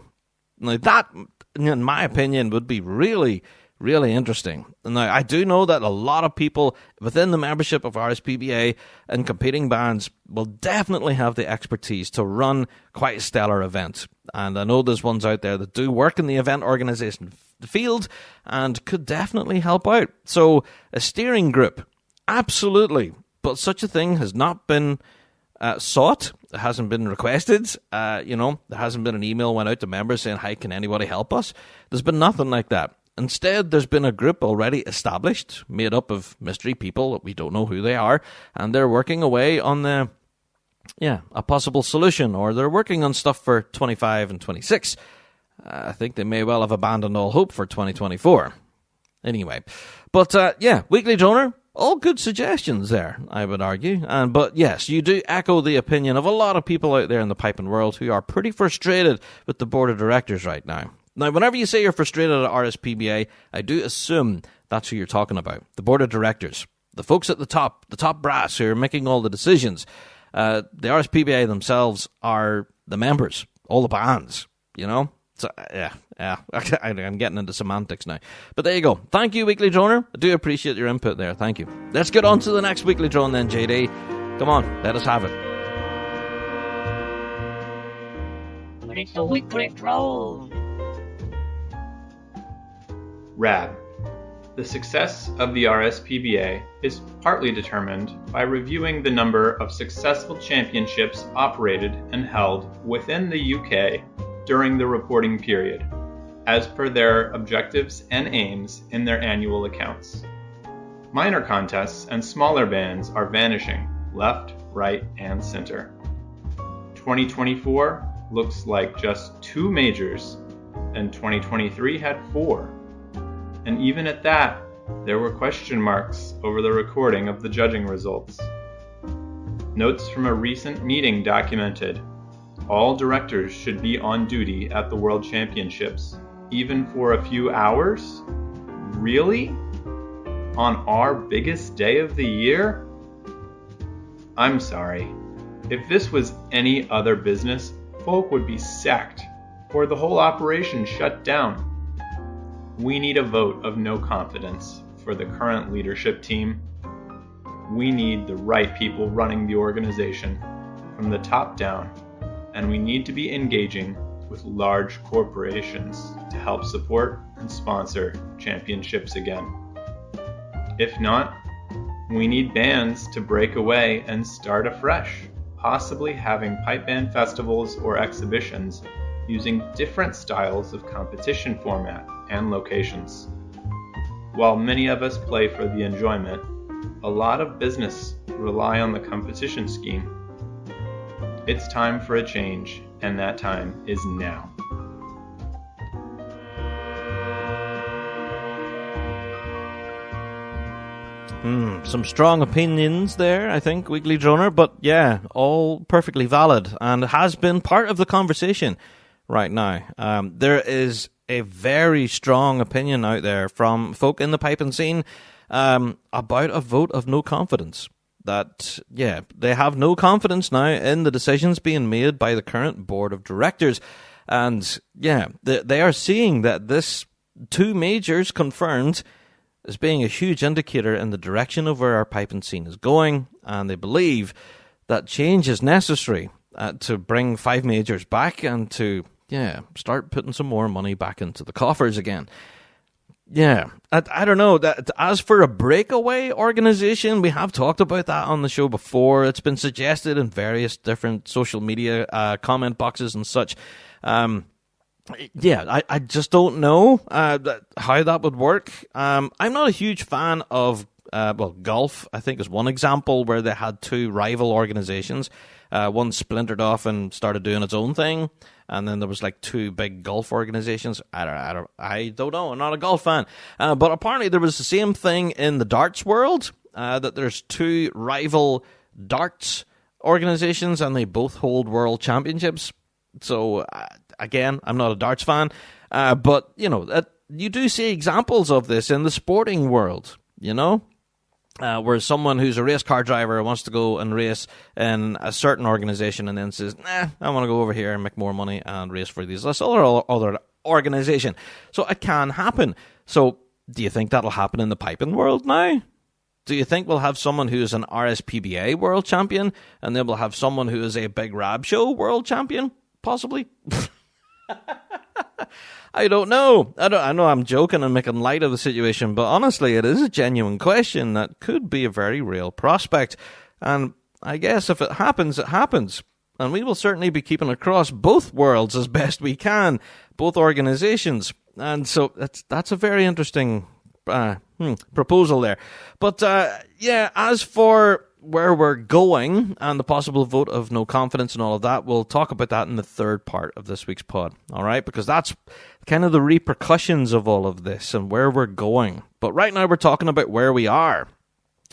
[SPEAKER 1] Now, that, in my opinion, would be really interesting. Now, I do know that a lot of people within the membership of RSPBA and competing bands will definitely have the expertise to run quite a stellar event. And I know there's ones out there that do work in the event organization field and could definitely help out. So, a steering group, absolutely. But such a thing has not been sought. It hasn't been requested. There hasn't been an email went out to members saying, hey, can anybody help us? There's been nothing like that. Instead, there's been a group already established, made up of mystery people that we don't know who they are, and they're working away on a possible solution, or they're working on stuff for 25 and 26. I think they may well have abandoned all hope for 2024. Anyway, but Weekly Droner, all good suggestions there, I would argue. But yes, you do echo the opinion of a lot of people out there in the piping world who are pretty frustrated with the board of directors right now. Now, whenever you say you're frustrated at RSPBA, I do assume that's who you're talking about. The board of directors, the folks at the top brass who are making all the decisions. The RSPBA themselves are the members, all the bands, So, I'm getting into semantics now. But there you go. Thank you, Weekly Droner. I do appreciate your input there. Thank you. Let's get on to the next Weekly Drone then, JD. Come on, let us have it.
[SPEAKER 2] It's the Weekly Drone.
[SPEAKER 3] Rab. The success of the RSPBA is partly determined by reviewing the number of successful championships operated and held within the UK during the reporting period, as per their objectives and aims in their annual accounts. Minor contests and smaller bands are vanishing left, right, and center. 2024 looks like just 2 majors, and 2023 had 4. And even at that, there were question marks over the recording of the judging results. Notes from a recent meeting documented, all directors should be on duty at the World Championships, even for a few hours? Really? On our biggest day of the year? I'm sorry. If this was any other business, folk would be sacked, or the whole operation shut down. We need a vote of no confidence for the current leadership team. We need the right people running the organization from the top down, and we need to be engaging with large corporations to help support and sponsor championships again. If not, we need bands to break away and start afresh, possibly having pipe band festivals or exhibitions using different styles of competition format and locations. While many of us play for the enjoyment, a lot of business rely on the competition scheme. It's time for a change, and that time is now.
[SPEAKER 1] Some strong opinions there, I think, Weekly Droner, but yeah, all perfectly valid and has been part of the conversation right now. There is a very strong opinion out there from folk in the piping scene about a vote of no confidence. That, yeah, they have no confidence now in the decisions being made by the current board of directors. And yeah, they are seeing that this 2 majors confirmed as being a huge indicator in the direction of where our piping scene is going, and they believe that change is necessary to bring 5 majors back and to, yeah, start putting some more money back into the coffers again. Yeah, I don't know. As for a breakaway organization, we have talked about that on the show before. It's been suggested in various different social media comment boxes and such. Yeah, I just don't know how that would work. I'm not a huge fan of, golf, I think, is one example where they had 2 rival organizations. One splintered off and started doing its own thing, and then there was like 2 big golf organizations. I don't know. I'm not a golf fan. But apparently there was the same thing in the darts world, that there's 2 rival darts organizations, and they both hold world championships. So, again, I'm not a darts fan, but, you know, you do see examples of this in the sporting world, you know, where someone who's a race car driver wants to go and race in a certain organization and then says, I want to go over here and make more money and race for this other organization. So it can happen. So do you think that'll happen in the piping world now? Do you think we'll have someone who is an RSPBA world champion and then we'll have someone who is a Big Rab Show world champion? Possibly. I don't know. I know I'm joking and making light of the situation, but honestly, it is a genuine question that could be a very real prospect. And I guess if it happens, it happens. And we will certainly be keeping across both worlds as best we can, both organizations. And so that's a very interesting proposal there. But yeah, as for where we're going and the possible vote of no confidence and all of that, we'll talk about that in the 3rd part of this week's pod, all right? Because that's kind of the repercussions of all of this and where we're going. But right now we're talking about where we are,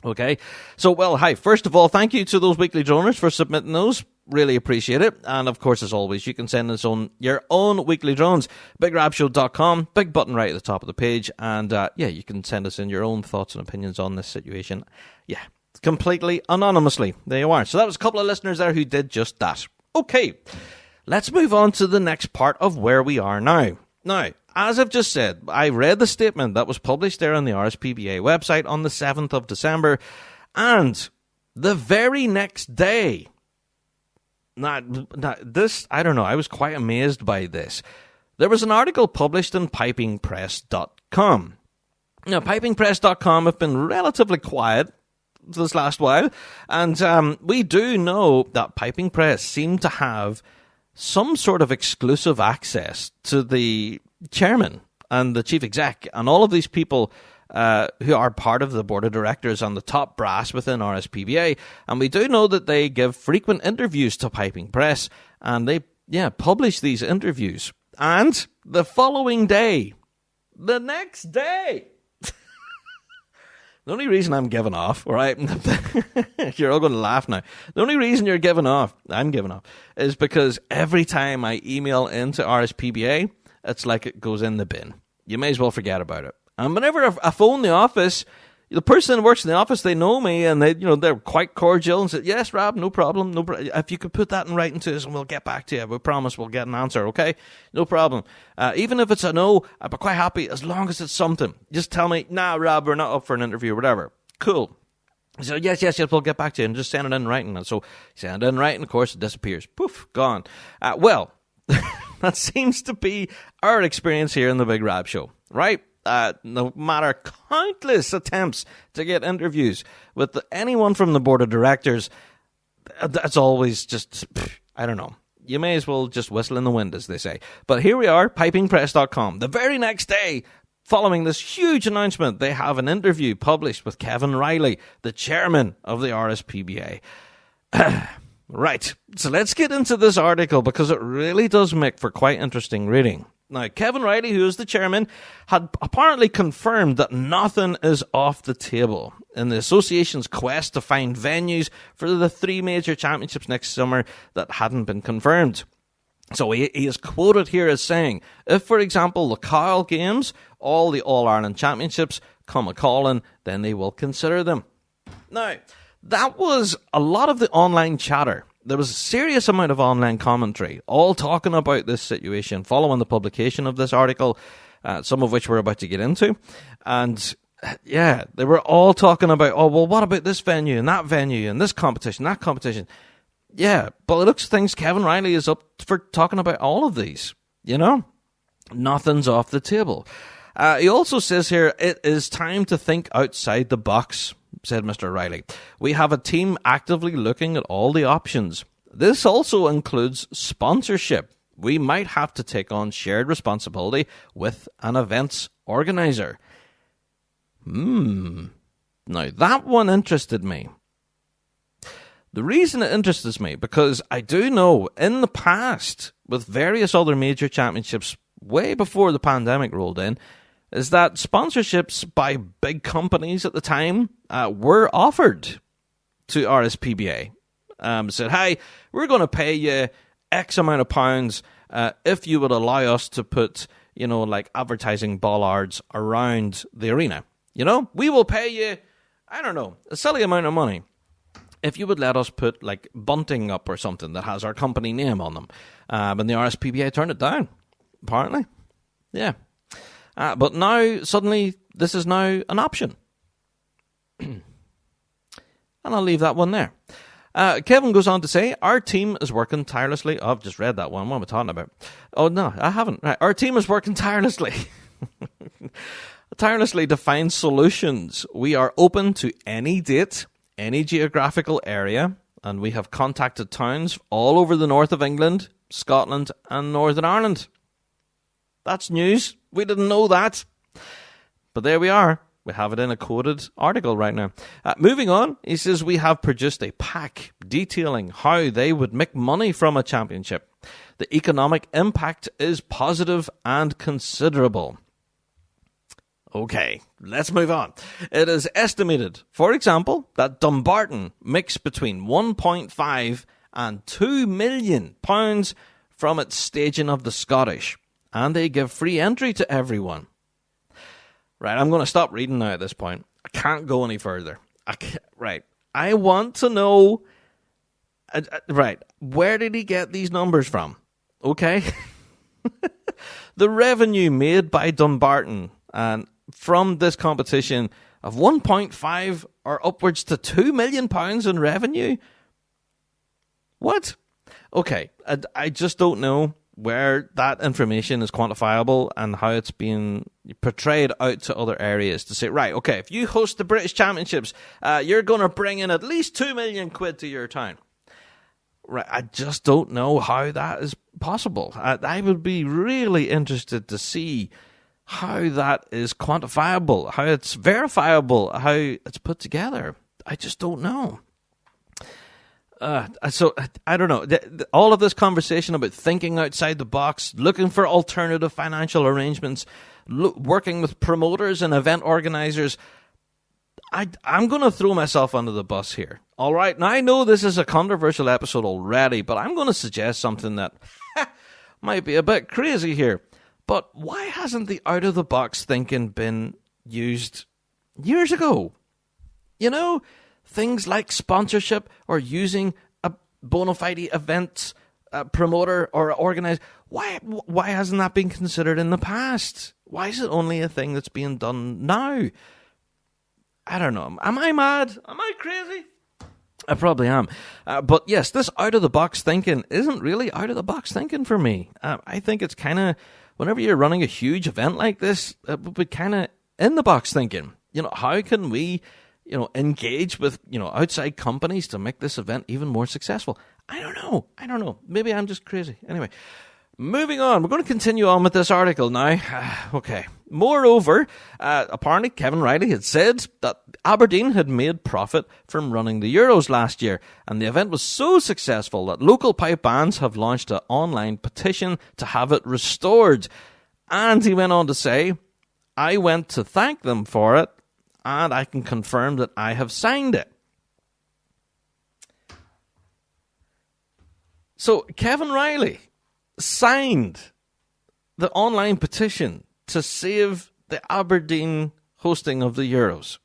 [SPEAKER 1] okay? So, well, hi, first of all, thank you to those weekly droners for submitting those. Really appreciate it. And, of course, as always, you can send us on your own weekly drones, bigrabshow.com, big button right at the top of the page. And, yeah, you can send us in your own thoughts and opinions on this situation. Yeah. Completely anonymously. There you are. So that was a couple of listeners there who did just that. Okay, let's move on to the next part of where we are now. Now, as I've just said, I read the statement that was published there on the RSPBA website on the 7th of December, and the very next day, this, I don't know, I was quite amazed by this. There was an article published in pipingpress.com. Now, pipingpress.com have been relatively quiet this last while, and we do know that Piping Press seem to have some sort of exclusive access to the chairman and the chief exec and all of these people who are part of the board of directors and the top brass within RSPBA, and we do know that they give frequent interviews to Piping Press, and they publish these interviews, and the following day, the next day, the only reason I'm giving off, right? You're all going to laugh now. The only reason I'm giving off, is because every time I email into RSPBA, it's like it goes in the bin. You may as well forget about it. And whenever I phone the office, the person that works in the office, they know me, and they're quite cordial and say, "Yes, Rab, no problem. If you could put that in writing to us, and we'll get back to you. We promise we'll get an answer. Okay, no problem. Even if it's a no, I'd be quite happy as long as it's something. Just tell me, nah, Rab, we're not up for an interview or whatever. Cool." So yes, we'll get back to you, and just send it in writing. And so send it in writing, of course, it disappears. Poof, gone. Well, that seems to be our experience here in the Big Rab Show, right? No matter countless attempts to get interviews with anyone from the board of directors, that's always just, I don't know. You may as well just whistle in the wind, as they say. But here we are, pipingpress.com. The very next day, following this huge announcement, they have an interview published with Kevin Riley, the chairman of the RSPBA. Right, so let's get into this article because it really does make for quite interesting reading. Now, Kevin Riley, who is the chairman, had apparently confirmed that nothing is off the table in the association's quest to find venues for the 3 major championships next summer that hadn't been confirmed. So he is quoted here as saying, if, for example, the Kyle Games, all the All-Ireland Championships come a-calling, then they will consider them. Now, that was a lot of the online chatter. There was a serious amount of online commentary, all talking about this situation following the publication of this article, some of which we're about to get into. And yeah, they were all talking about, oh, well, what about this venue and this competition, that competition? Yeah, but it looks things Kevin Riley is up for talking about all of these, you know? Nothing's off the table. He also says here, it is time to think outside the box, said Mr. Riley. We have a team actively looking at all the options. This also includes sponsorship. We might have to take on shared responsibility with an events organizer. Now, that one interested me. The reason it interests me, because I do know in the past, with various other major championships way before the pandemic rolled in, is that sponsorships by big companies at the time were offered to RSPBA. Said, hey, we're going to pay you X amount of pounds if you would allow us to put, you know, like advertising bollards around the arena. You know, we will pay you, I don't know, a silly amount of money if you would let us put like bunting up or something that has our company name on them. And the RSPBA turned it down, apparently. Yeah. But now, suddenly, this is now an option. And I'll leave that one there. Kevin goes on to say, our team is working tirelessly. Oh, I've just read that one. What am I talking about? Oh, no, I haven't. Right. Our team is working tirelessly. Tirelessly to find solutions. We are open to any date, any geographical area, and we have contacted towns all over the north of England, Scotland, and Northern Ireland. That's news. We didn't know that. But there we are. We have it in a quoted article right now. Moving on, he says we have produced a pack detailing how they would make money from a championship. The economic impact is positive and considerable. Okay, let's move on. It is estimated, for example, that Dumbarton makes between 1.5 and 2 million pounds from its staging of the Scottish, and they give free entry to everyone. Right, I'm going to stop reading now at this point. I can't go any further. I want to know, where did he get these numbers from? Okay. The revenue made by Dumbarton and from this competition of 1.5 or upwards to 2 million pounds in revenue? What? Okay, I just don't know where that information is quantifiable and how it's being portrayed out to other areas to say, right, okay, if you host the British Championships, you're going to bring in at least 2 million quid to your town. Right, I just don't know how that is possible. I would be really interested to see how that is quantifiable, how it's verifiable, how it's put together. I just don't know. So, I don't know. All of this conversation about thinking outside the box, looking for alternative financial arrangements, working with promoters and event organizers, I'm going to throw myself under the bus here. All right, now I know this is a controversial episode already, but I'm going to suggest something that might be a bit crazy here. But why hasn't the out-of-the-box thinking been used years ago? You know, things like sponsorship or using a bona fide event promoter or organizer. Why hasn't that been considered in the past? Why is it only a thing that's being done now? I don't know. Am I mad? Am I crazy? I probably am. But yes, this out-of-the-box thinking isn't really out-of-the-box thinking for me. I think it's kind of, whenever you're running a huge event like this, it would be kind of in-the-box thinking. You know, how can we, engage with, outside companies to make this event even more successful? I don't know. Maybe I'm just crazy. Anyway, moving on. We're going to continue on with this article now. Okay. Moreover, apparently Kevin Riley had said that Aberdeen had made profit from running the Euros last year, and the event was so successful that local pipe bands have launched an online petition to have it restored. And he went on to say, I went to thank them for it, and I can confirm that I have signed it. So Kevin Riley signed the online petition to save the Aberdeen hosting of the Euros.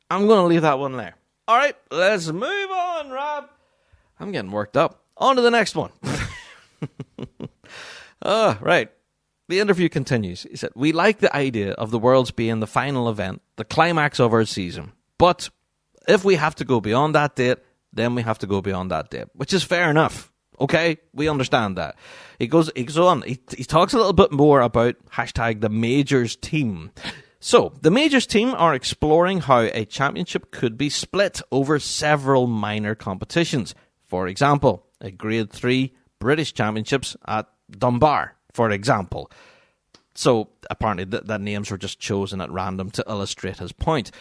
[SPEAKER 1] I'm going to leave that one there. All right, let's move on, Rob. I'm getting worked up. On to the next one. Right. The interview continues. He said, we like the idea of the Worlds being the final event, the climax of our season. But if we have to go beyond that date, then we have to go beyond that date, which is fair enough. Okay, we understand that. He goes on. He talks a little bit more about hashtag the Majors team. So, the Majors team are exploring how a championship could be split over several minor competitions. For example, a Grade 3 British Championships at Dunbar, for example. So, apparently the names were just chosen at random to illustrate his point.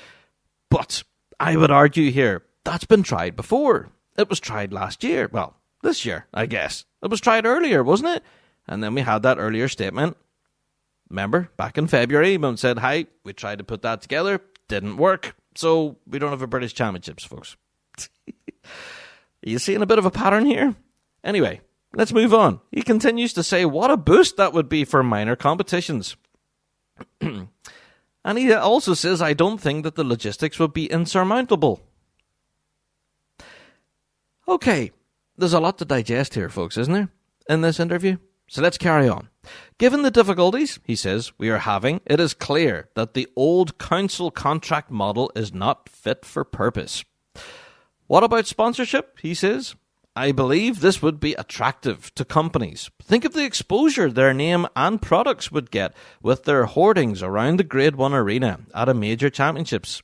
[SPEAKER 1] But I would argue here, that's been tried before. It was tried last year. Well, this year, I guess. It was tried earlier, wasn't it? And then we had that earlier statement. Remember, back in February, when we said, hi, we tried to put that together. Didn't work. So we don't have a British Championships, folks. Are you seeing a bit of a pattern here? Anyway, let's move on. He continues to say what a boost that would be for minor competitions. And he also says, I don't think that the logistics would be insurmountable. Okay, there's a lot to digest here, folks, isn't there, in this interview? So let's carry on. Given the difficulties, he says, we are having, it is clear that the old council contract model is not fit for purpose. What about sponsorship, he says? I believe this would be attractive to companies. Think of the exposure their name and products would get with their hoardings around the Grade 1 arena at a major championships.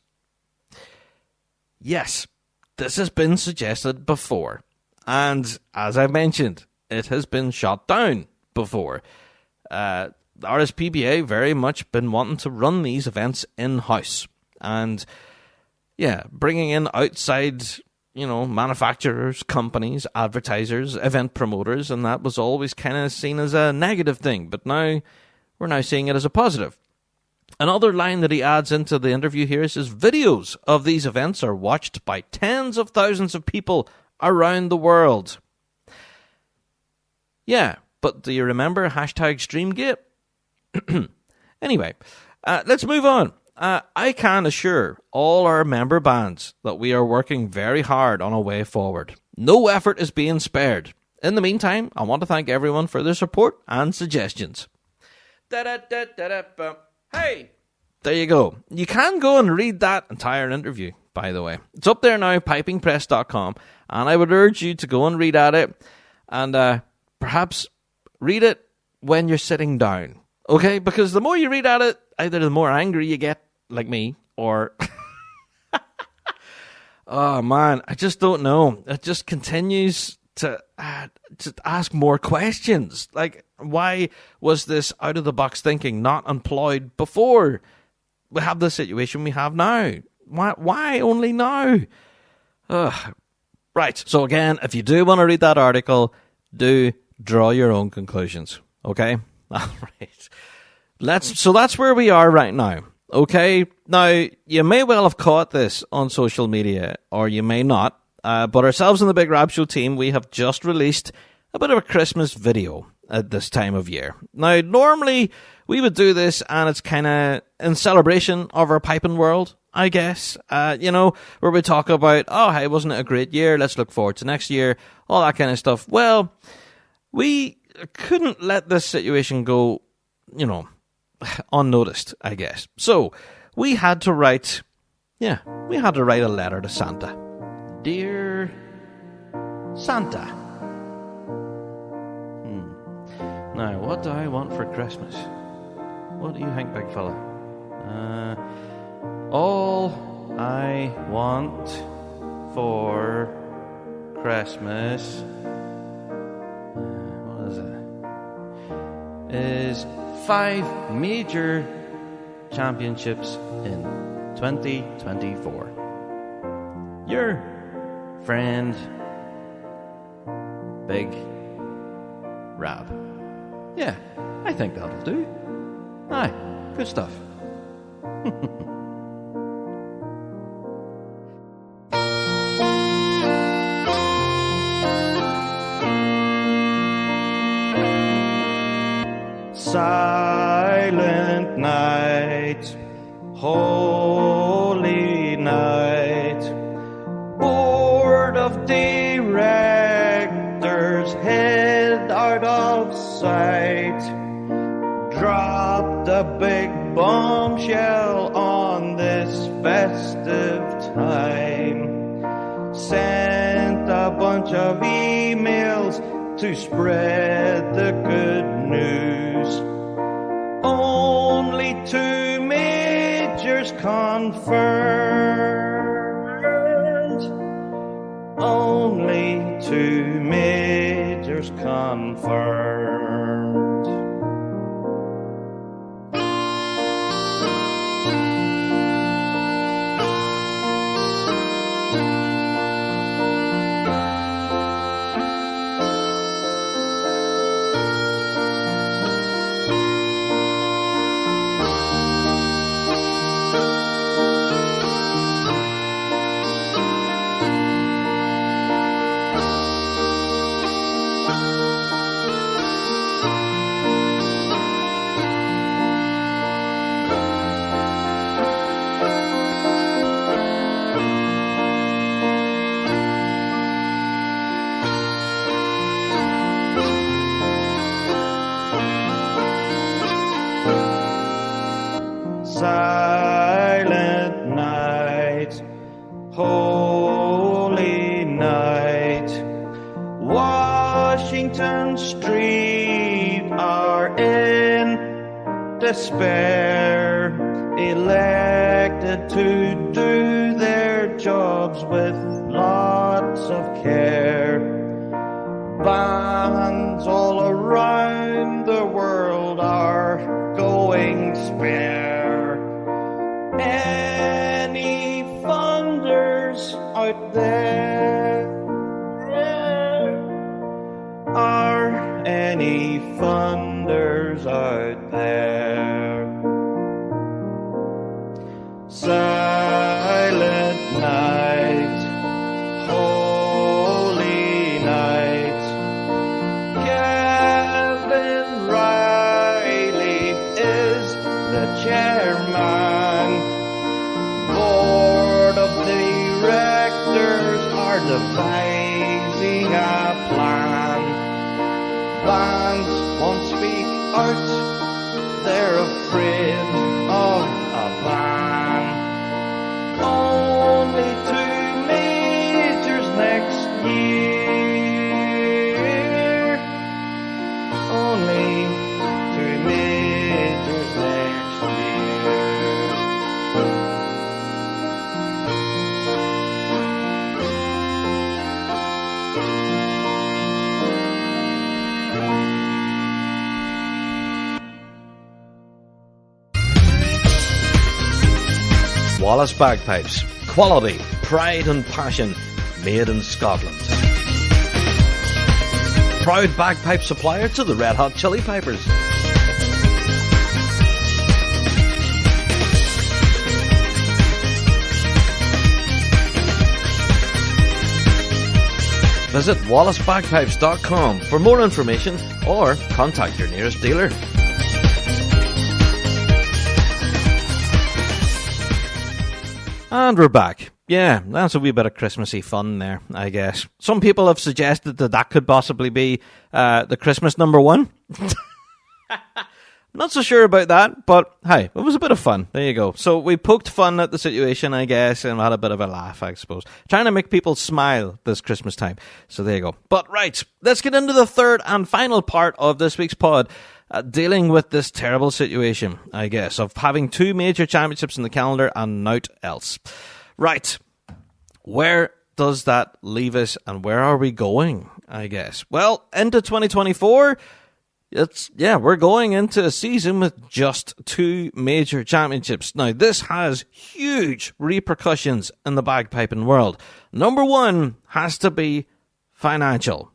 [SPEAKER 1] Yes, this has been suggested before. And as I mentioned, it has been shot down before. The RSPBA very much been wanting to run these events in-house. And yeah, bringing in outside, manufacturers, companies, advertisers, event promoters, and that was always kind of seen as a negative thing. But now, we're now seeing it as a positive. Another line that he adds into the interview here is videos of these events are watched by tens of thousands of people around the world. Yeah, but do you remember hashtag Streamgate? Anyway, let's move on. I can assure all our member bands that we are working very hard on a way forward. No effort is being spared. In the meantime, I want to thank everyone for their support and suggestions. Hey! There you go. You can go and read that entire interview, by the way. It's up there now, pipingpress.com, and I would urge you to go and read at it, and perhaps read it when you're sitting down, okay? Because the more you read at it, either the more angry you get, like me, or... oh, man, I just don't know. It just continues to ask more questions. Like, why was this out-of-the-box thinking not employed before we have the situation we have now? Why only now? Right, so again, if you do want to read that article, do draw your own conclusions, okay? All right. So that's where we are right now, okay? Now, you may well have caught this on social media, or you may not, but ourselves and the Big Rab Show team, we have just released a bit of a Christmas video at this time of year. Now, normally we would do this, and it's kind of in celebration of our piping world, I guess, where we talk about, oh, hey, wasn't it a great year? Let's look forward to next year, all that kind of stuff. Well, we couldn't let this situation go, unnoticed, I guess. So we had to write a letter to Santa. Dear Santa. Now, what do I want for Christmas? What do you think, big fella? All I want for Christmas, what is it? Is 5 major championships in 2024. Your friend, Big Rab. Yeah, I think that'll do. Aye, good stuff. Silent night, holy night, board of directors, head out of sight, dropped a big bombshell on this festive time, sent a bunch of emails to spread the good news. Only 2 majors confirmed. Only 2 majors confirmed. Silent night, holy night, Washington Street are in despair, elected to do their jobs with lots of care. Bands all around the world are going spare. Any funders out there? Are any funders out there? Silent night, holy night, Kevin Riley is the chairman. Board of directors are devising a plan. Bands won't speak out, they're afraid of a ban. Only 2 majors next year. Only 2 majors next year. Wallace Bagpipes. Quality, pride and passion, made in Scotland. Proud bagpipe supplier to the Red Hot Chili Peppers. Visit wallacebagpipes.com for more information or contact your nearest dealer. And we're back. Yeah, that's a wee bit of Christmassy fun there, I guess. Some people have suggested that that could possibly be the Christmas number 1. Not so sure about that, but hey, it was a bit of fun. There you go. So we poked fun at the situation, I guess, and had a bit of a laugh, I suppose. Trying to make people smile this Christmas time. So there you go. But right, let's get into the third and final part of this week's pod. Dealing with this terrible situation, I guess, of having 2 major championships in the calendar and naught else. Right, where does that leave us and where are we going, I guess? Well, into 2024, we're going into a season with just 2 major championships. Now, this has huge repercussions in the bagpiping world. Number 1 has to be financial.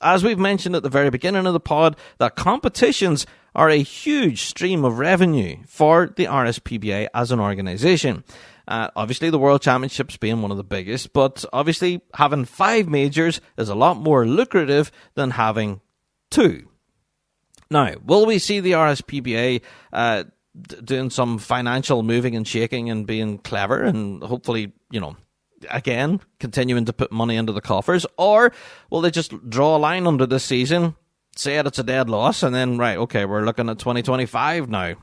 [SPEAKER 1] As we've mentioned at the very beginning of the pod, that competitions are a huge stream of revenue for the RSPBA as an organisation. Obviously, the World Championships being one of the biggest, but obviously having 5 majors is a lot more lucrative than having 2. Now, will we see the RSPBA doing some financial moving and shaking and being clever and hopefully, again, continuing to put money into the coffers? Or will they just draw a line under this season, say it's a dead loss, and then, right, okay, we're looking at 2025 now?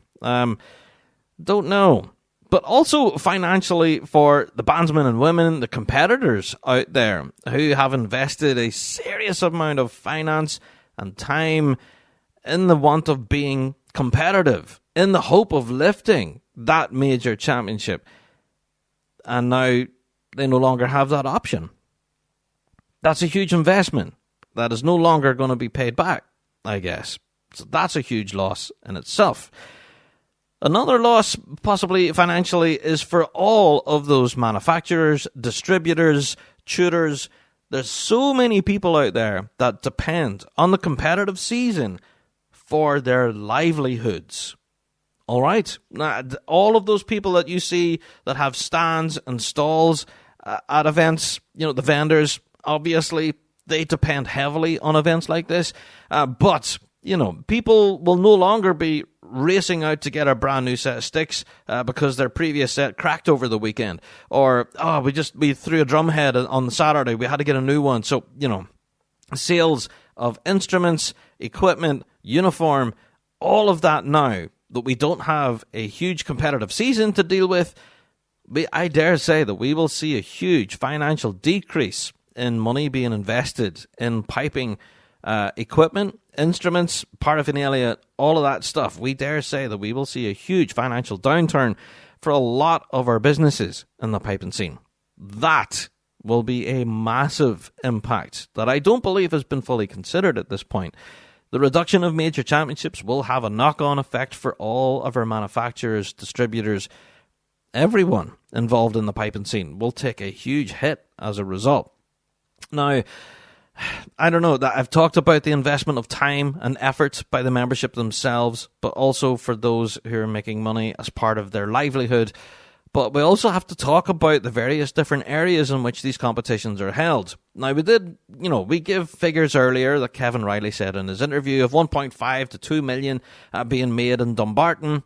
[SPEAKER 1] Don't know. But also financially for the bandsmen and women, the competitors out there who have invested a serious amount of finance and time in the want of being competitive, in the hope of lifting that major championship. And now they no longer have that option. That's a huge investment that is no longer going to be paid back, I guess. So that's a huge loss in itself. Another loss, possibly financially, is for all of those manufacturers, distributors, tutors. There's so many people out there that depend on the competitive season for their livelihoods. All right? Now, all of those people that you see that have stands and stalls at events, the vendors, obviously, they depend heavily on events like this. But people will no longer be racing out to get a brand new set of sticks because their previous set cracked over the weekend. Or, we threw a drum head on Saturday, we had to get a new one. So, sales of instruments, equipment, uniform, all of that now that we don't have a huge competitive season to deal with, I dare say that we will see a huge financial decrease in money being invested in piping equipment, instruments, paraphernalia, all of that stuff. We dare say that we will see a huge financial downturn for a lot of our businesses in the piping scene. That will be a massive impact that I don't believe has been fully considered at this point. The reduction of major championships will have a knock-on effect for all of our manufacturers, distributors, everyone involved in the piping scene will take a huge hit as a result. Now, I don't know, that I've talked about the investment of time and effort by the membership themselves, but also for those who are making money as part of their livelihood. But we also have to talk about the various different areas in which these competitions are held. Now, we give figures earlier that Kevin Riley said in his interview of 1.5 to 2 million being made in Dumbarton.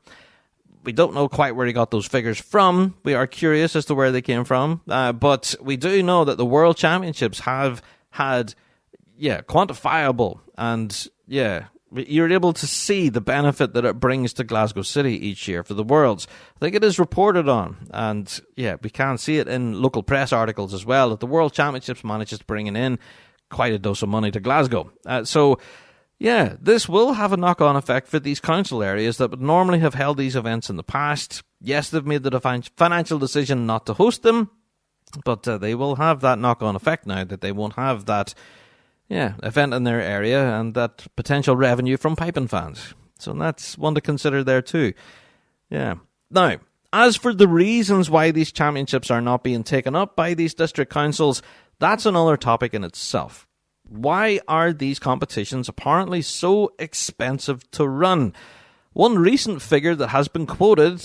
[SPEAKER 1] We don't know quite where he got those figures from. We are curious as to where they came from. But we do know that the World Championships have had, quantifiable and, you're able to see the benefit that it brings to Glasgow City each year for the Worlds. I think it is reported on, and we can see it in local press articles as well, that the World Championships manages bringing in quite a dose of money to Glasgow. This will have a knock-on effect for these council areas that would normally have held these events in the past. Yes, they've made the financial decision not to host them, but they will have that knock-on effect now that they won't have that event in their area and that potential revenue from piping fans. So that's one to consider there too. Yeah. Now, as for the reasons why these championships are not being taken up by these district councils, that's another topic in itself. Why are these competitions apparently so expensive to run? One recent figure that has been quoted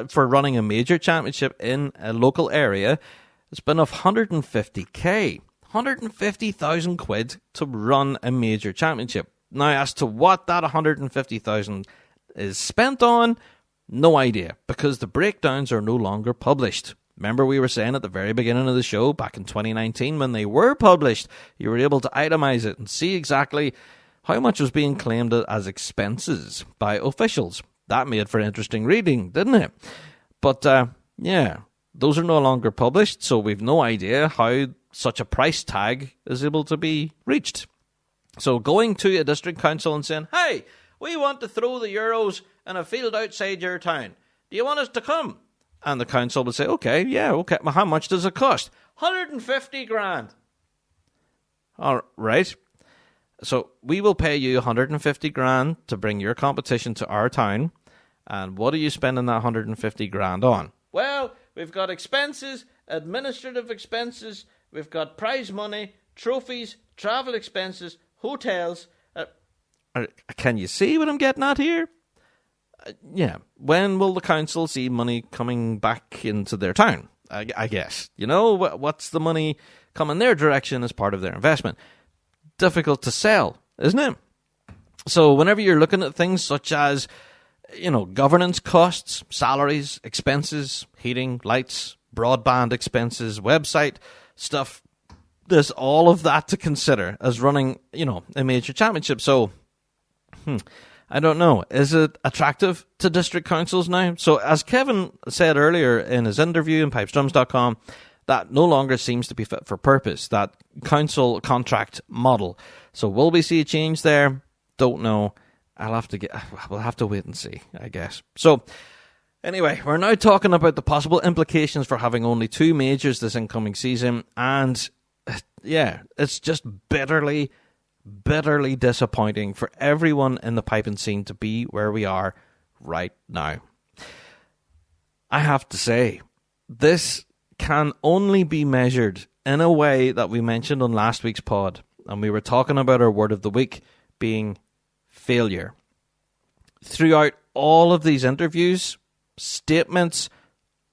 [SPEAKER 1] for running a major championship in a local area has been of 150k. 150,000 quid to run a major championship. Now, as to what that 150,000 is spent on, no idea, because the breakdowns are no longer published. Remember we were saying at the very beginning of the show, back in 2019, when they were published, you were able to itemize it and see exactly how much was being claimed as expenses by officials. That made for interesting reading, didn't it? But, those are no longer published, so we've no idea how such a price tag is able to be reached. So going to a district council and saying, hey, we want to throw the Euros in a field outside your town. Do you want us to come? And the council would say, okay. Well, how much does it cost? 150 grand. All right. So we will pay you 150 grand to bring your competition to our town. And what are you spending that 150 grand on? Well, we've got expenses, administrative expenses, we've got prize money, trophies, travel expenses, hotels. Can you see what I'm getting at here? Yeah. When will the council see money coming back into their town? I guess. You know, what's the money coming their direction as part of their investment? Difficult to sell, isn't it? So whenever you're looking at things such as, you know, governance costs, salaries, expenses, heating, lights, broadband expenses, website stuff, there's all of that to consider as running, you know, a major championship. So, I don't know. Is it attractive to district councils now? So as Kevin said earlier in his interview in pipesdrums.com, that no longer seems to be fit for purpose, that council contract model. So will we see a change there? Don't know. We'll have to wait and see, I guess. So anyway, we're now talking about the possible implications for having only 2 majors this incoming season. And yeah, it's just bitterly disappointing for everyone in the piping scene to be where we are right now. I have to say, this can only be measured in a way that we mentioned on last week's pod, and we were talking about our word of the week being failure. Throughout all of these interviews, statements,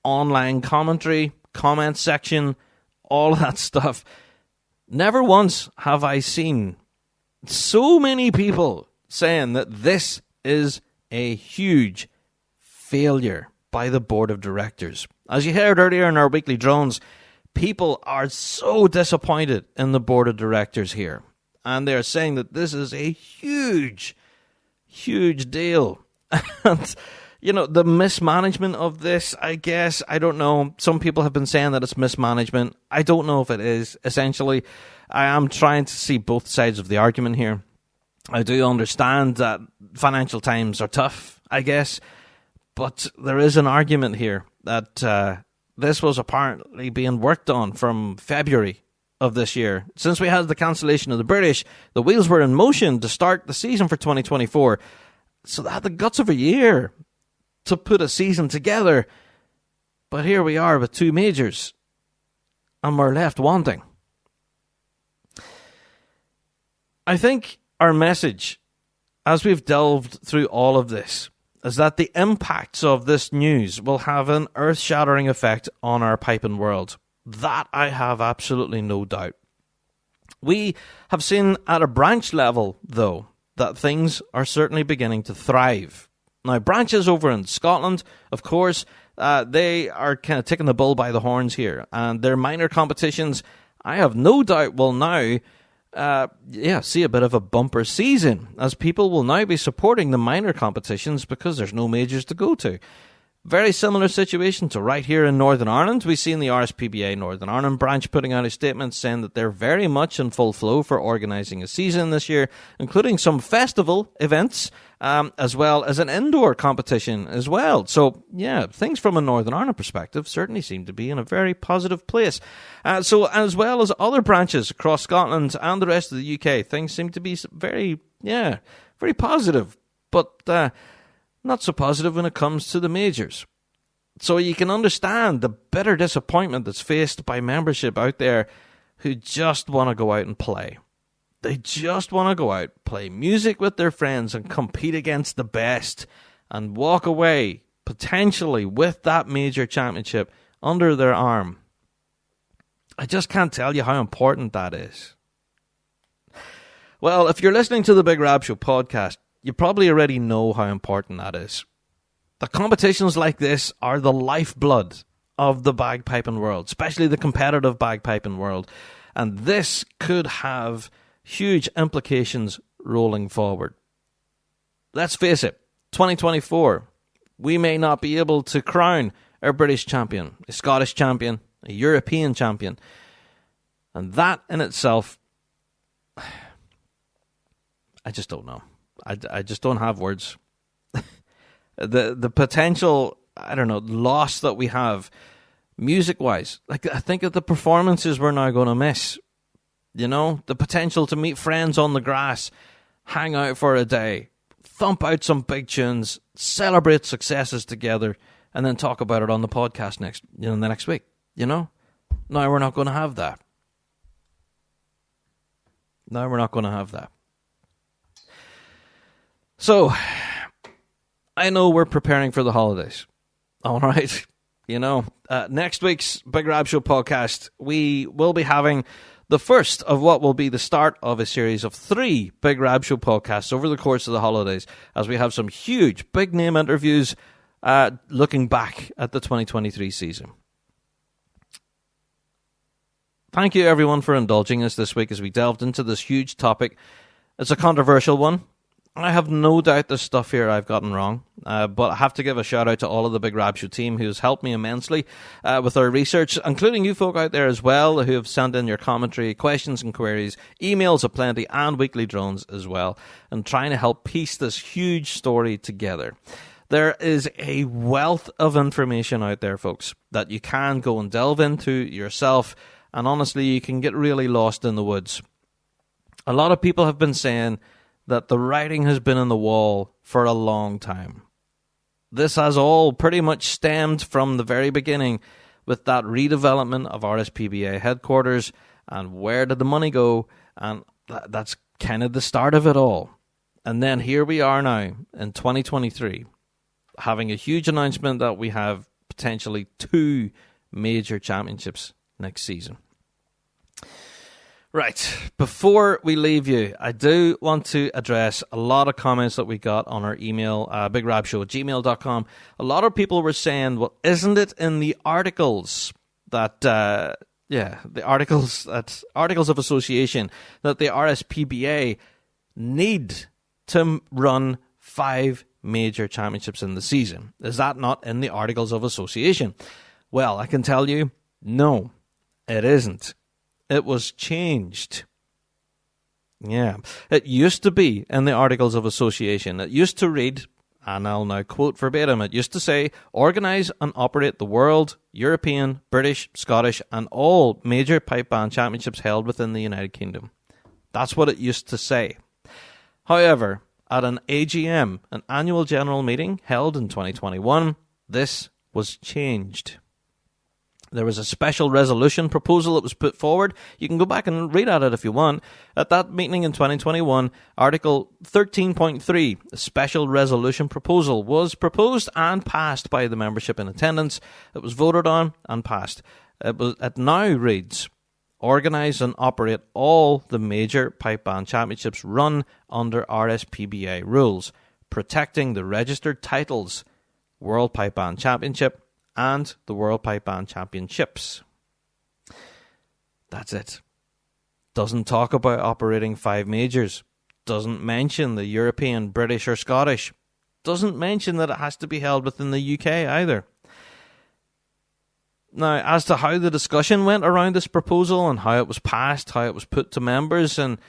[SPEAKER 1] online commentary, comment section, all that stuff, never once have I seen so many people saying that this is a huge failure by the board of directors. As you heard earlier in our weekly drones, people are so disappointed in the board of directors here. And they're saying that this is a huge deal. And, you know, the mismanagement of this, I guess, I don't know. Some people have been saying that it's mismanagement. I don't know if it is. Essentially, I am trying to see both sides of the argument here. I do understand that financial times are tough, I guess. But there is an argument here that this was apparently being worked on from February of this year. Since we had the cancellation of the British, the wheels were in motion to start the season for 2024. So they had the guts of a year to put a season together. But here we are with 2 majors, and we're left wanting. I think our message, as we've delved through all of this, is that the impacts of this news will have an earth-shattering effect on our piping world. That I have absolutely no doubt. We have seen at a branch level, though, that things are certainly beginning to thrive. Now, branches over in Scotland, of course, they are kind of taking the bull by the horns here. And their minor competitions, I have no doubt, will now see a bit of a bumper season, as people will now be supporting the minor competitions because there's no majors to go to. Very similar situation to right here in Northern Ireland. We've seen the RSPBA Northern Ireland branch putting out a statement saying that they're very much in full flow for organising a season this year, including some festival events, as well as an indoor competition as well. So, yeah, things from a Northern Ireland perspective certainly seem to be in a very positive place. So, as well as other branches across Scotland and the rest of the UK, things seem to be very positive. But not so positive when it comes to the majors. So you can understand the bitter disappointment that's faced by membership out there who just want to go out and play. They just want to go out, play music with their friends and compete against the best and walk away potentially with that major championship under their arm. I just can't tell you how important that is. Well, if you're listening to the Big Rab Show podcast, you probably already know how important that is. The competitions like this are the lifeblood of the bagpiping world, especially the competitive bagpiping world. And this could have huge implications rolling forward. Let's face it, 2024, we may not be able to crown a British champion, a Scottish champion, a European champion. And that in itself, I just don't know. I just don't have words. The potential, loss that we have music-wise. Like, I think of the performances we're now going to miss. You know, the potential to meet friends on the grass, hang out for a day, thump out some big tunes, celebrate successes together, and then talk about it on the podcast the next week. You know? Now we're not going to have that. So, I know we're preparing for the holidays. All right. Next week's Big Rab Show podcast, we will be having the first of what will be the start of a series of 3 Big Rab Show podcasts over the course of the holidays, as we have some huge, big-name interviews looking back at the 2023 season. Thank you, everyone, for indulging us this week as we delved into this huge topic. It's a controversial one. I have no doubt there's stuff here I've gotten wrong, but I have to give a shout out to all of the Big Rab Show team who has helped me immensely with our research, including you folk out there as well who have sent in your commentary, questions and queries, emails aplenty, and weekly drones as well, and trying to help piece this huge story together. There is a wealth of information out there, folks, that you can go and delve into yourself, and honestly, you can get really lost in the woods. A lot of people have been saying that the writing has been on the wall for a long time. This has all pretty much stemmed from the very beginning with that redevelopment of RSPBA headquarters and where did the money go, and that's kind of the start of it all. And then here we are now in 2023 having a huge announcement that we have potentially 2 major championships next season. Right, before we leave you, I do want to address a lot of comments that we got on our email, bigrabshow@gmail.com. A lot of people were saying, well, isn't it in the articles that, the articles of association that the RSPBA need to run 5 major championships in the season? Is that not in the articles of association? Well, I can tell you, no, it isn't. It was changed. Yeah. It used to be in the Articles of Association. It used to read, and I'll now quote verbatim, it used to say, organise and operate the World, European, British, Scottish, and all major pipe band championships held within the United Kingdom. That's what it used to say. However, at an AGM, an annual general meeting held in 2021, this was changed. There was a special resolution proposal that was put forward. You can go back and read at it if you want. At that meeting in 2021, Article 13.3, a special resolution proposal, was proposed and passed by the membership in attendance. It was voted on and passed. It now reads, organise and operate all the major pipe band championships run under RSPBA rules, protecting the registered titles, World Pipe Band Championship, and the World Pipe Band Championships. That's it. Doesn't talk about operating 5 majors. Doesn't mention the European, British or Scottish. Doesn't mention that it has to be held within the UK either. Now, as to how the discussion went around this proposal and how it was passed, how it was put to members, and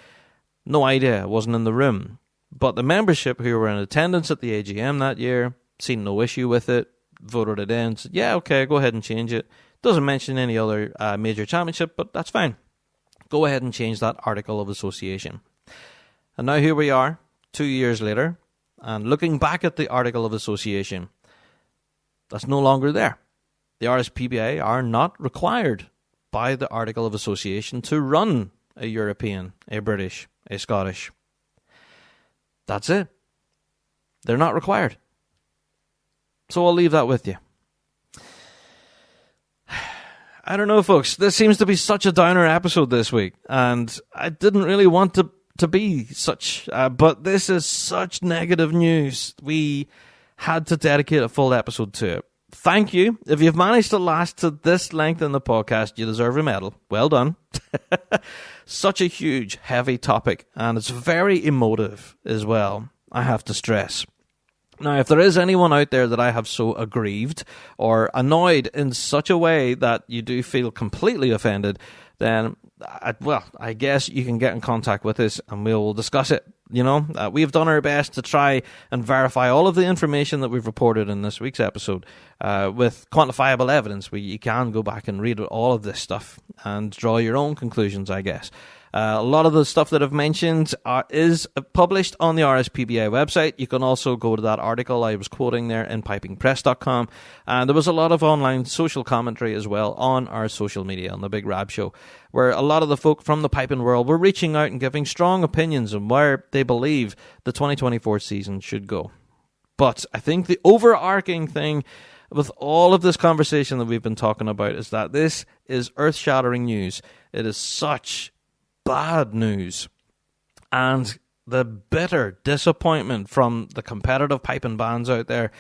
[SPEAKER 1] no idea, I wasn't in the room. But the membership who were in attendance at the AGM that year seen no issue with it, voted it in, said, yeah, okay, go ahead and change it. Doesn't mention any other major championship, but that's fine. Go ahead and change that Article of Association. And now here we are, 2 years later, and looking back at the Article of Association, that's no longer there. The RSPBA are not required by the Article of Association to run a European, a British, a Scottish. That's it. They're not required. So I'll leave that with you. I don't know, folks. This seems to be such a downer episode this week, and I didn't really want to be such, but this is such negative news. We had to dedicate a full episode to it. Thank you. If you've managed to last to this length in the podcast, you deserve a medal. Well done. Such a huge, heavy topic, and it's very emotive as well, I have to stress. Now, if there is anyone out there that I have so aggrieved or annoyed in such a way that you do feel completely offended, then, I guess you can get in contact with us and we'll discuss it. We've done our best to try and verify all of the information that we've reported in this week's episode with quantifiable evidence. You can go back and read all of this stuff and draw your own conclusions, I guess. A lot of the stuff that I've mentioned is published on the RSPBA website. You can also go to that article I was quoting there in pipingpress.com. And there was a lot of online social commentary as well on our social media on the Big Rab Show, where a lot of the folk from the piping world were reaching out and giving strong opinions on where they believe the 2024 season should go. But I think the overarching thing with all of this conversation that we've been talking about is that this is earth-shattering news. It is such bad news. And the bitter disappointment from the competitive piping bands out there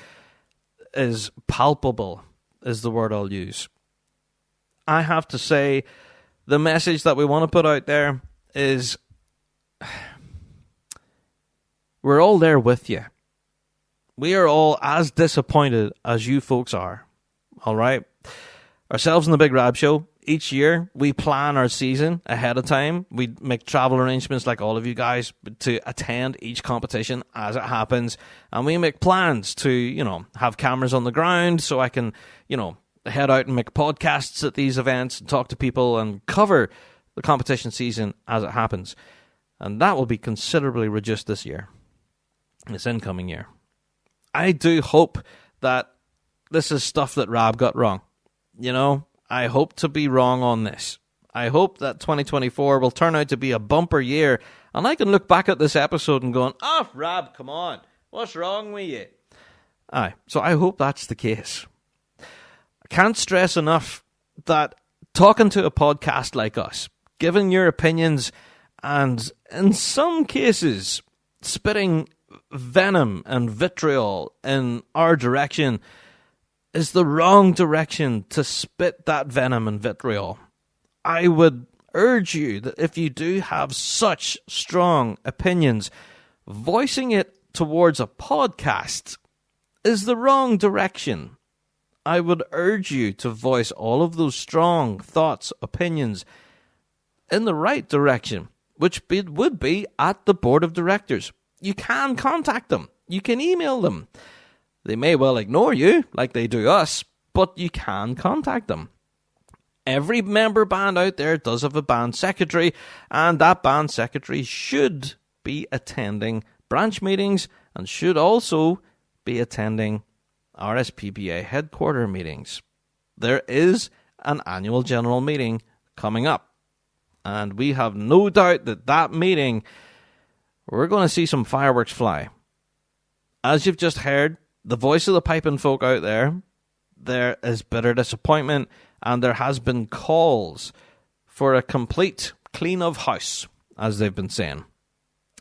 [SPEAKER 1] is palpable, is the word I'll use. I have to say, the message that we want to put out there is we're all there with you. We are all as disappointed as you folks are. All right? Ourselves in the Big Rab Show, each year we plan our season ahead of time. We make travel arrangements like all of you guys to attend each competition as it happens. And we make plans to, have cameras on the ground so I can, head out and make podcasts at these events and talk to people and cover the competition season as it happens. And that will be considerably reduced this year, this incoming year. I do hope that this is stuff that Rab got wrong. I hope to be wrong on this. I hope that 2024 will turn out to be a bumper year, and I can look back at this episode and go, Rab, come on, what's wrong with you? So I hope that's the case. I can't stress enough that talking to a podcast like us, giving your opinions, and in some cases, spitting venom and vitriol in our direction is the wrong direction to spit that venom and vitriol. I would urge you that if you do have such strong opinions, voicing it towards a podcast is the wrong direction. I would urge you to voice all of those strong thoughts, opinions in the right direction, which would be at the board of directors. You can contact them. You can email them. They may well ignore you, like they do us, but you can contact them. Every member band out there does have a band secretary, and that band secretary should be attending branch meetings and should also be attending RSPBA headquarter meetings. There is an annual general meeting coming up, and we have no doubt that meeting, we're going to see some fireworks fly. As you've just heard, the voice of the piping folk out there, there is bitter disappointment, and there has been calls for a complete clean of house, as they've been saying.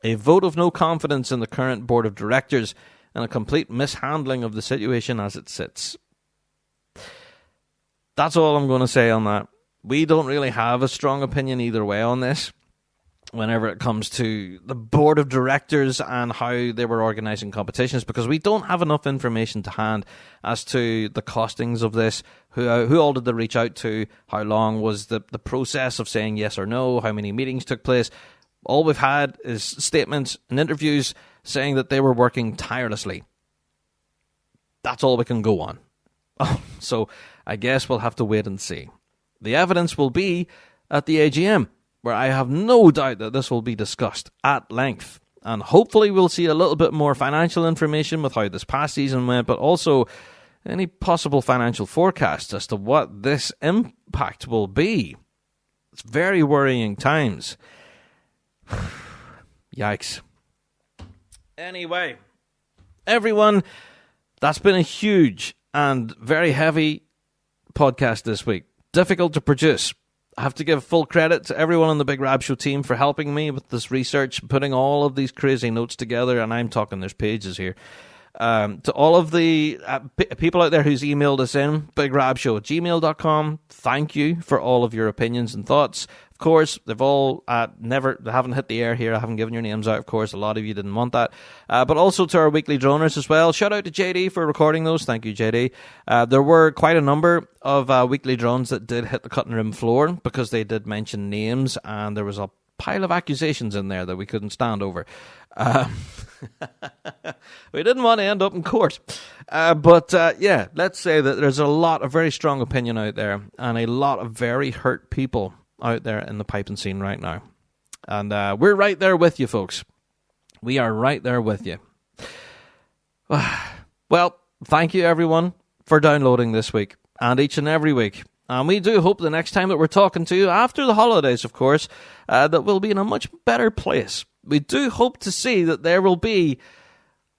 [SPEAKER 1] A vote of no confidence in the current board of directors and a complete mishandling of the situation as it sits. That's all I'm going to say on that. We don't really have a strong opinion either way on this whenever it comes to the board of directors and how they were organising competitions, because we don't have enough information to hand as to the costings of this, who all did they reach out to, how long was the process of saying yes or no, how many meetings took place. All we've had is statements and interviews saying that they were working tirelessly. That's all we can go on. So I guess we'll have to wait and see. The evidence will be at the AGM, where I have no doubt that this will be discussed at length. And hopefully we'll see a little bit more financial information with how this past season went, but also any possible financial forecasts as to what this impact will be. It's very worrying times. Yikes. Anyway, everyone, that's been a huge and very heavy podcast this week. Difficult to produce. I have to give full credit to everyone on the Big Rab Show team for helping me with this research, putting all of these crazy notes together, and I'm talking there's pages here. To all of the people out there who's emailed us in, bigrabshow@gmail.com, thank you for all of your opinions and thoughts. Of course, they've all they haven't hit the air here. I haven't given your names out, of course. A lot of you didn't want that. But also to our weekly droners as well. Shout out to JD for recording those. Thank you, JD. There were quite a number of weekly drones that did hit the cutting room floor because they did mention names, and there was a pile of accusations in there that we couldn't stand over. We didn't want to end up in court. But let's say that there's a lot of very strong opinion out there and a lot of very hurt people out there in the piping scene right now. And we're right there with you, folks. We are right there with you. Well, thank you, everyone, for downloading this week and each and every week. And we do hope the next time that we're talking to you, after the holidays, of course, that we'll be in a much better place. We do hope to see that there will be,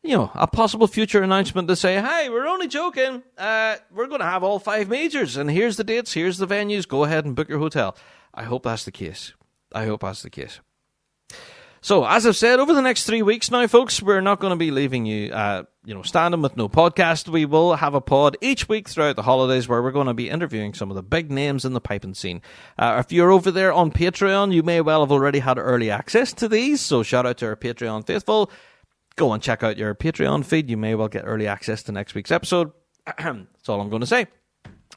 [SPEAKER 1] a possible future announcement to say, hey, we're only joking. We're going to have all 5 majors, and here's the dates, here's the venues. Go ahead and book your hotel. I hope that's the case. So, as I've said, over the next 3 weeks now, folks, we're not going to be leaving you, standing with no podcast. We will have a pod each week throughout the holidays where we're going to be interviewing some of the big names in the piping scene. If you're over there on Patreon, you may well have already had early access to these, so shout out to our Patreon faithful. Go and check out your Patreon feed. You may well get early access to next week's episode. That's all I'm going to say.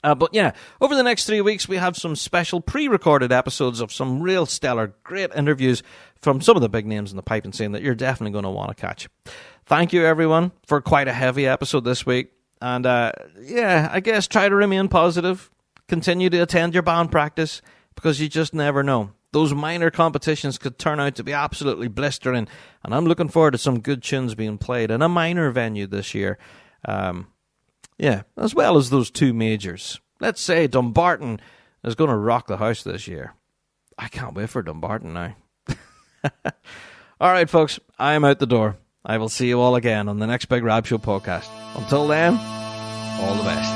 [SPEAKER 1] But yeah, over the next 3 weeks, we have some special pre-recorded episodes of some real stellar, great interviews from some of the big names in the piping scene that you're definitely going to want to catch. Thank you, everyone, for quite a heavy episode this week. And I guess try to remain positive. Continue to attend your band practice, because you just never know. Those minor competitions could turn out to be absolutely blistering. And I'm looking forward to some good tunes being played in a minor venue this year. As well as those 2 majors. Let's say Dumbarton is going to rock the house this year. I can't wait for Dumbarton now. All right, folks, I am out the door. I will see you all again on the next Big Rab Show podcast. Until then, all the best.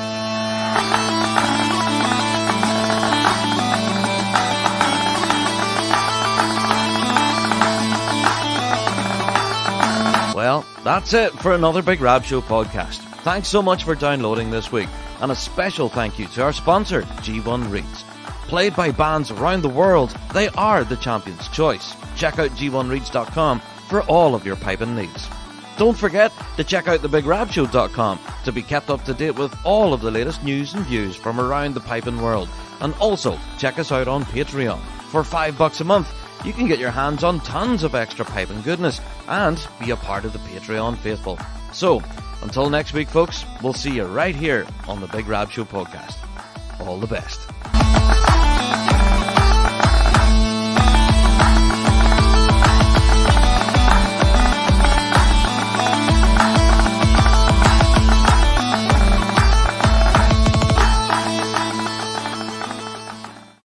[SPEAKER 1] Well, that's it for another Big Rab Show podcast. Thanks so much for downloading this week, and a special thank you to our sponsor, G1 Reeds. Played by bands around the world, they are the champion's choice. Check out g1reeds.com for all of your piping needs. Don't forget to check out thebigrabshow.com to be kept up to date with all of the latest news and views from around the piping world. And also, check us out on Patreon. For $5 a month, you can get your hands on tons of extra piping goodness and be a part of the Patreon faithful. So, until next week, folks, we'll see you right here on the Big Rab Show podcast. All the best.